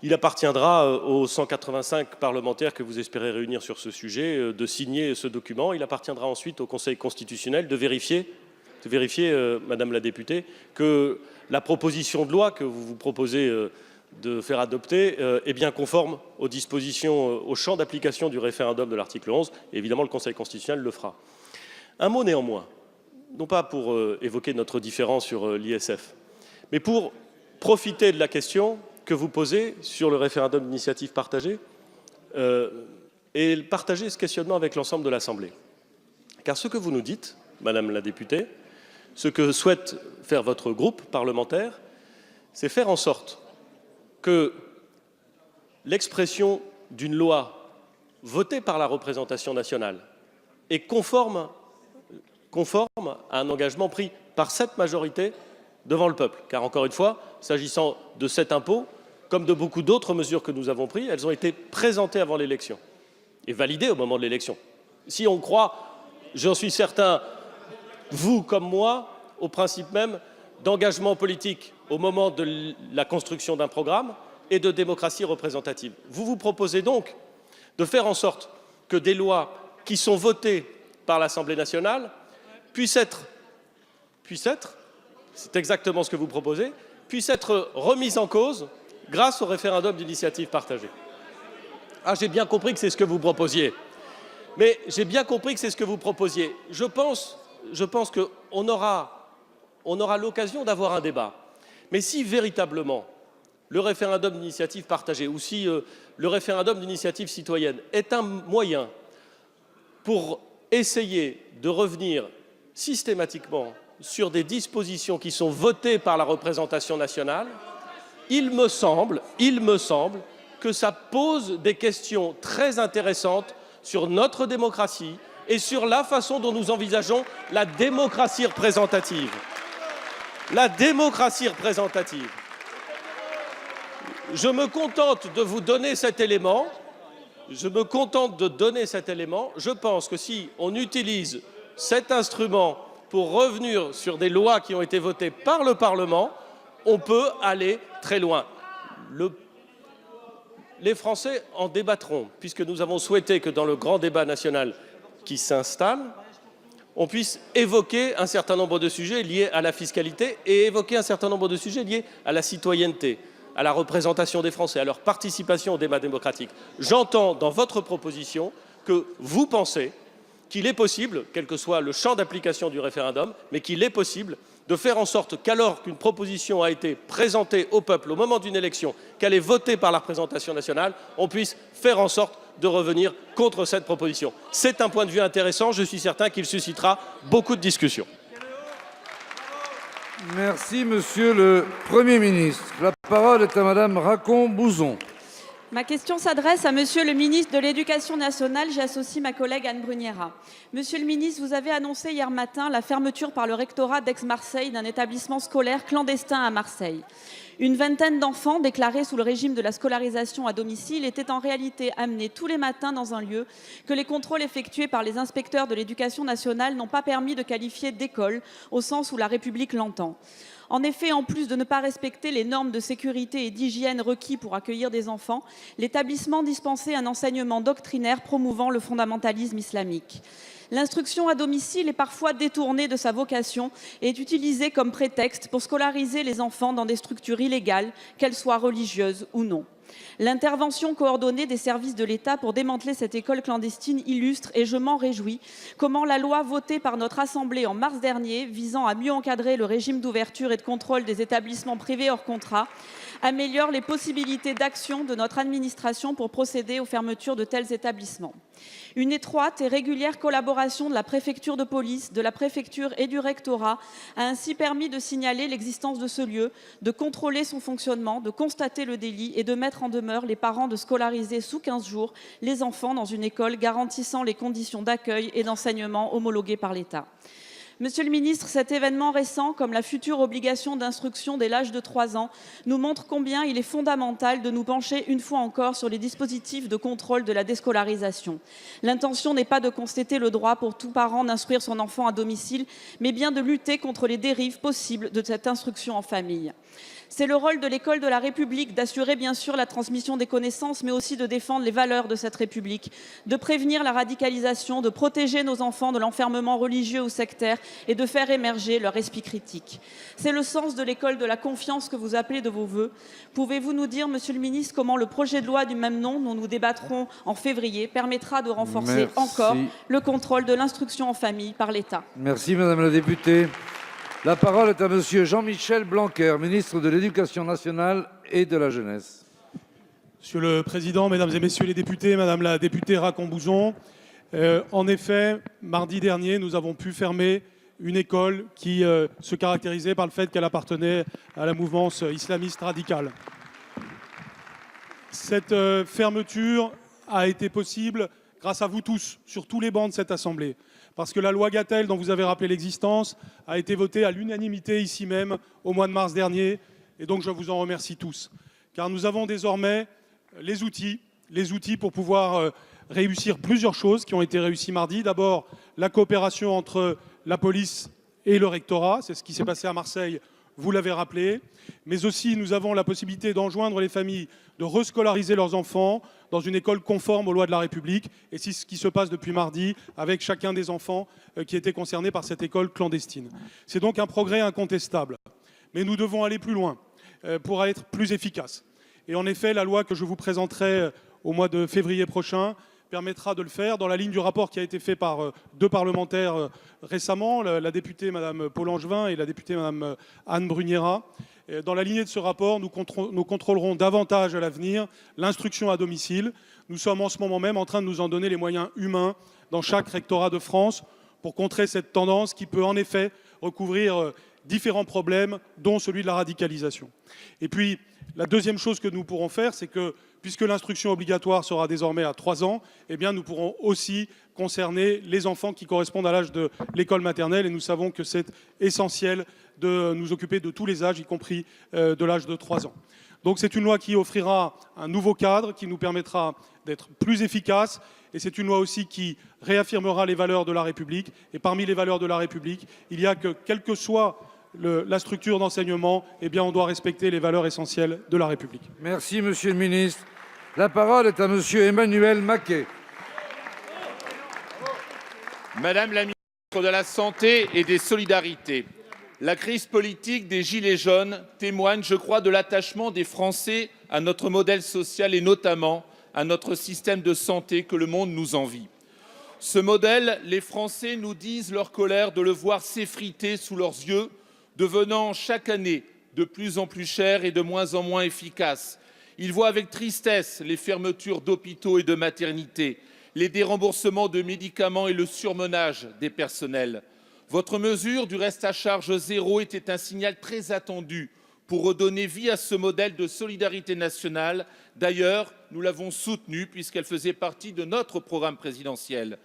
Il appartiendra aux 185 parlementaires que vous espérez réunir sur ce sujet de signer ce document. Il appartiendra ensuite au Conseil constitutionnel de vérifier, Madame la députée, que la proposition de loi que vous vous proposez de faire adopter est bien conforme aux dispositions, au champ d'application du référendum de l'article 11. Et évidemment, le Conseil constitutionnel le fera. Un mot néanmoins, non pas pour évoquer notre différence sur l'ISF, mais pour profiter de la question que vous posez sur le référendum d'initiative partagée et partager ce questionnement avec l'ensemble de l'Assemblée. Car ce que vous nous dites, Madame la députée, ce que souhaite faire votre groupe parlementaire, c'est faire en sorte que l'expression d'une loi votée par la représentation nationale est conforme à un engagement pris par cette majorité devant le peuple. Car encore une fois, s'agissant de cet impôt, comme de beaucoup d'autres mesures que nous avons prises, elles ont été présentées avant l'élection et validées au moment de l'élection. Si on croit, j'en suis certain, vous comme moi, au principe même d'engagement politique au moment de la construction d'un programme et de démocratie représentative. Vous vous proposez donc de faire en sorte que des lois qui sont votées par l'Assemblée nationale puissent être, c'est exactement ce que vous proposez, puissent être remises en cause grâce au référendum d'initiative partagée. Ah, j'ai bien compris que c'est ce que vous proposiez. Mais j'ai bien compris que c'est ce que vous proposiez. Je pense qu'on aura l'occasion d'avoir un débat. Mais si véritablement le référendum d'initiative partagée ou si le référendum d'initiative citoyenne est un moyen pour essayer de revenir systématiquement sur des dispositions qui sont votées par la représentation nationale, il me semble que ça pose des questions très intéressantes sur notre démocratie et sur la façon dont nous envisageons la démocratie représentative. La démocratie représentative. Je me contente de vous donner cet élément. Je pense que si on utilise cet instrument pour revenir sur des lois qui ont été votées par le Parlement, on peut aller très loin. Les Français en débattront, puisque nous avons souhaité que dans le grand débat national qui s'installe, on puisse évoquer un certain nombre de sujets liés à la fiscalité et évoquer un certain nombre de sujets liés à la citoyenneté, à la représentation des Français, à leur participation au débat démocratique. J'entends dans votre proposition que vous pensez qu'il est possible, quel que soit le champ d'application du référendum, mais qu'il est possible de faire en sorte qu'alors qu'une proposition a été présentée au peuple au moment d'une élection, qu'elle est votée par la représentation nationale, on puisse faire en sorte de revenir contre cette proposition. C'est un point de vue intéressant, je suis certain qu'il suscitera beaucoup de discussions. Merci, Monsieur le Premier ministre. La parole est à Madame Racon-Bouzon. Ma question s'adresse à Monsieur le ministre de l'Éducation nationale. J'y associe ma collègue Anne Bruniera. Monsieur le ministre, vous avez annoncé hier matin la fermeture par le rectorat d'Aix-Marseille d'un établissement scolaire clandestin à Marseille. Une vingtaine d'enfants déclarés sous le régime de la scolarisation à domicile étaient en réalité amenés tous les matins dans un lieu que les contrôles effectués par les inspecteurs de l'Éducation nationale n'ont pas permis de qualifier d'école au sens où la République l'entend. En effet, en plus de ne pas respecter les normes de sécurité et d'hygiène requis pour accueillir des enfants, l'établissement dispensait un enseignement doctrinaire promouvant le fondamentalisme islamique. L'instruction à domicile est parfois détournée de sa vocation et est utilisée comme prétexte pour scolariser les enfants dans des structures illégales, qu'elles soient religieuses ou non. L'intervention coordonnée des services de l'État pour démanteler cette école clandestine illustre, et je m'en réjouis, comment la loi votée par notre Assemblée en mars dernier, visant à mieux encadrer le régime d'ouverture et de contrôle des établissements privés hors contrat, améliore les possibilités d'action de notre administration pour procéder aux fermetures de tels établissements. Une étroite et régulière collaboration de la préfecture de police, de la préfecture et du rectorat a ainsi permis de signaler l'existence de ce lieu, de contrôler son fonctionnement, de constater le délit et de mettre en demeure les parents de scolariser sous 15 jours les enfants dans une école garantissant les conditions d'accueil et d'enseignement homologuées par l'État. Monsieur le ministre, cet événement récent, comme la future obligation d'instruction dès l'âge de 3 ans, nous montre combien il est fondamental de nous pencher une fois encore sur les dispositifs de contrôle de la déscolarisation. L'intention n'est pas de constater le droit pour tout parent d'instruire son enfant à domicile, mais bien de lutter contre les dérives possibles de cette instruction en famille. C'est le rôle de l'école de la République d'assurer bien sûr la transmission des connaissances, mais aussi de défendre les valeurs de cette République, de prévenir la radicalisation, de protéger nos enfants de l'enfermement religieux ou sectaire et de faire émerger leur esprit critique. C'est le sens de l'école de la confiance que vous appelez de vos vœux. Pouvez-vous nous dire, Monsieur le ministre, comment le projet de loi du même nom, dont nous débattrons en février, permettra de renforcer encore le contrôle de l'instruction en famille par l'État? Merci, Madame la députée. La parole est à Monsieur Jean-Michel Blanquer, ministre de l'Éducation nationale et de la jeunesse. Monsieur le Président, Mesdames et Messieurs les députés, Madame la députée Racon-Bouzon, en effet, mardi dernier, nous avons pu fermer une école qui se caractérisait par le fait qu'elle appartenait à la mouvance islamiste radicale. Cette fermeture a été possible grâce à vous tous, sur tous les bancs de cette Assemblée. Parce que la loi Gatel, dont vous avez rappelé l'existence, a été votée à l'unanimité ici même au mois de mars dernier. Et donc je vous en remercie tous. Car nous avons désormais les outils pour pouvoir réussir plusieurs choses qui ont été réussies mardi. D'abord, la coopération entre la police et le rectorat. C'est ce qui s'est passé à Marseille, vous l'avez rappelé. Mais aussi, nous avons la possibilité d'enjoindre les familles de rescolariser leurs enfants dans une école conforme aux lois de la République. Et c'est ce qui se passe depuis mardi avec chacun des enfants qui étaient concernés par cette école clandestine. C'est donc un progrès incontestable. Mais nous devons aller plus loin pour être plus efficaces. Et en effet, la loi que je vous présenterai au mois de février prochain permettra de le faire dans la ligne du rapport qui a été fait par 2 parlementaires récemment, la députée Mme Paul Angevin et la députée Mme Anne Bruniera. Dans la lignée de ce rapport, nous contrôlerons davantage à l'avenir l'instruction à domicile. Nous sommes en ce moment même en train de nous en donner les moyens humains dans chaque rectorat de France pour contrer cette tendance qui peut en effet recouvrir différents problèmes, dont celui de la radicalisation. Et puis, La deuxième chose que nous pourrons faire, c'est que, puisque l'instruction obligatoire sera désormais à 3 ans, eh bien, nous pourrons aussi concerner les enfants qui correspondent à l'âge de l'école maternelle. Et nous savons que c'est essentiel de nous occuper de tous les âges, y compris de l'âge de 3 ans. Donc c'est une loi qui offrira un nouveau cadre, qui nous permettra d'être plus efficaces. Et c'est une loi aussi qui réaffirmera les valeurs de la République. Et parmi les valeurs de la République, il y a que, quelle que soit la structure d'enseignement, eh bien, on doit respecter les valeurs essentielles de la République. Merci, Monsieur le ministre. La parole est à Monsieur Emmanuel Maquet. Madame la ministre de la Santé et des Solidarités, la crise politique des Gilets jaunes témoigne, je crois, de l'attachement des Français à notre modèle social et notamment à notre système de santé que le monde nous envie. Ce modèle, les Français nous disent leur colère de le voir s'effriter sous leurs yeux, devenant chaque année de plus en plus cher et de moins en moins efficace. Ils voient avec tristesse les fermetures d'hôpitaux et de maternités, les déremboursements de médicaments et le surmenage des personnels. Votre mesure du reste à charge zéro était un signal très attendu pour redonner vie à ce modèle de solidarité nationale. D'ailleurs, nous l'avons soutenue puisqu'elle faisait partie de notre programme présidentiel.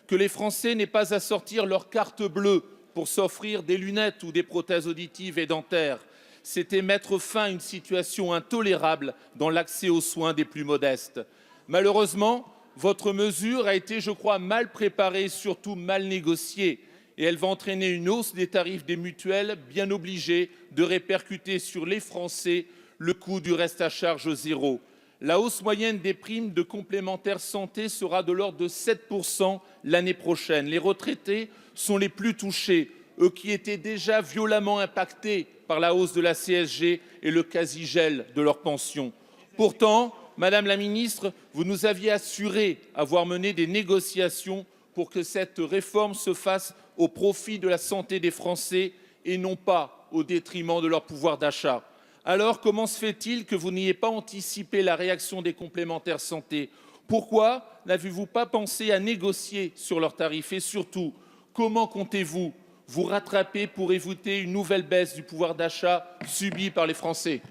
Que les Français n'aient pas à sortir leur carte bleue pour s'offrir des lunettes ou des prothèses auditives et dentaires, c'était mettre fin à une situation intolérable dans l'accès aux soins des plus modestes. Malheureusement, votre mesure a été, je crois, mal préparée et surtout mal négociée. Et elle va entraîner une hausse des tarifs des mutuelles, bien obligées de répercuter sur les Français le coût du reste à charge zéro. La hausse moyenne des primes de complémentaire santé sera de l'ordre de 7% l'année prochaine. Les retraités sont les plus touchés, eux qui étaient déjà violemment impactés par la hausse de la CSG et le quasi-gel de leurs pensions. Pourtant, Madame la ministre, vous nous aviez assuré avoir mené des négociations pour que cette réforme se fasse au profit de la santé des Français et non pas au détriment de leur pouvoir d'achat. Alors, comment se fait-il que vous n'ayez pas anticipé la réaction des complémentaires santé? Pourquoi n'avez-vous pas pensé à négocier sur leurs tarifs? Et surtout, comment comptez-vous vous rattraper pour éviter une nouvelle baisse du pouvoir d'achat subie par les Français?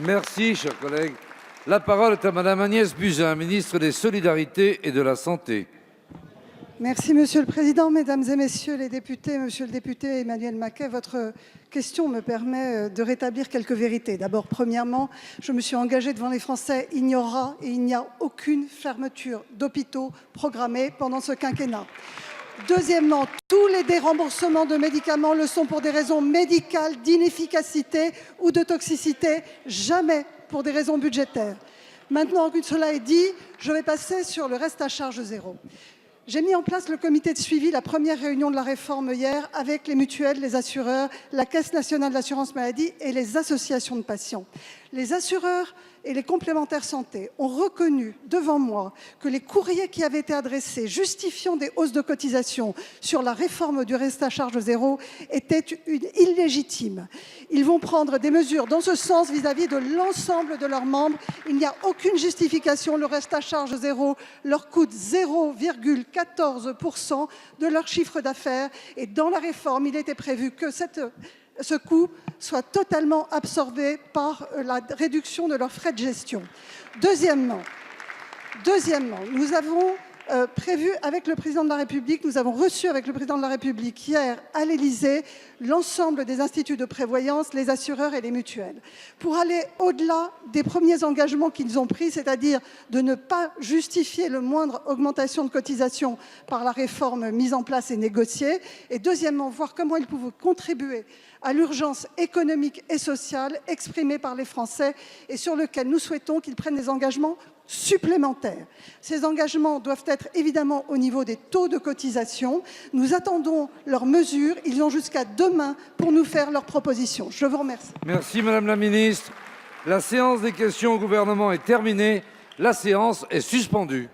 Merci, chers collègues. La parole est à Madame Agnès Buzyn, ministre des Solidarités et de la Santé. Merci, Monsieur le Président. Mesdames et Messieurs les députés, Monsieur le député Emmanuel Maquet, votre question me permet de rétablir quelques vérités. D'abord, premièrement, je me suis engagée devant les Français. Il n'y aura et il n'y a aucune fermeture d'hôpitaux programmée pendant ce quinquennat. Deuxièmement, tous les déremboursements de médicaments le sont pour des raisons médicales, d'inefficacité ou de toxicité, jamais pour des raisons budgétaires. Maintenant que cela est dit, je vais passer sur le reste à charge zéro. J'ai mis en place le comité de suivi, la première réunion de la réforme hier, avec les mutuelles, les assureurs, la Caisse nationale d'assurance maladie et les associations de patients. Les assureurs et les complémentaires santé ont reconnu devant moi que les courriers qui avaient été adressés justifiant des hausses de cotisations sur la réforme du reste à charge zéro étaient illégitimes. Ils vont prendre des mesures dans ce sens vis-à-vis de l'ensemble de leurs membres. Il n'y a aucune justification. Le reste à charge zéro leur coûte 0,14% de leur chiffre d'affaires. Et dans la réforme, il était prévu que ce coût soit totalement absorbé par la réduction de leurs frais de gestion. Deuxièmement, nous avons prévu avec le Président de la République, nous avons reçu avec le Président de la République hier à l'Élysée l'ensemble des instituts de prévoyance, les assureurs et les mutuelles, pour aller au-delà des premiers engagements qu'ils ont pris, c'est-à-dire de ne pas justifier le moindre augmentation de cotisation par la réforme mise en place et négociée, et deuxièmement, voir comment ils pouvaient contribuer à l'urgence économique et sociale exprimée par les Français et sur lequel nous souhaitons qu'ils prennent des engagements supplémentaires. Ces engagements doivent être évidemment au niveau des taux de cotisation. Nous attendons leurs mesures. Ils ont jusqu'à demain pour nous faire leurs propositions. Je vous remercie. Merci Madame la Ministre. La séance des questions au gouvernement est terminée. La séance est suspendue.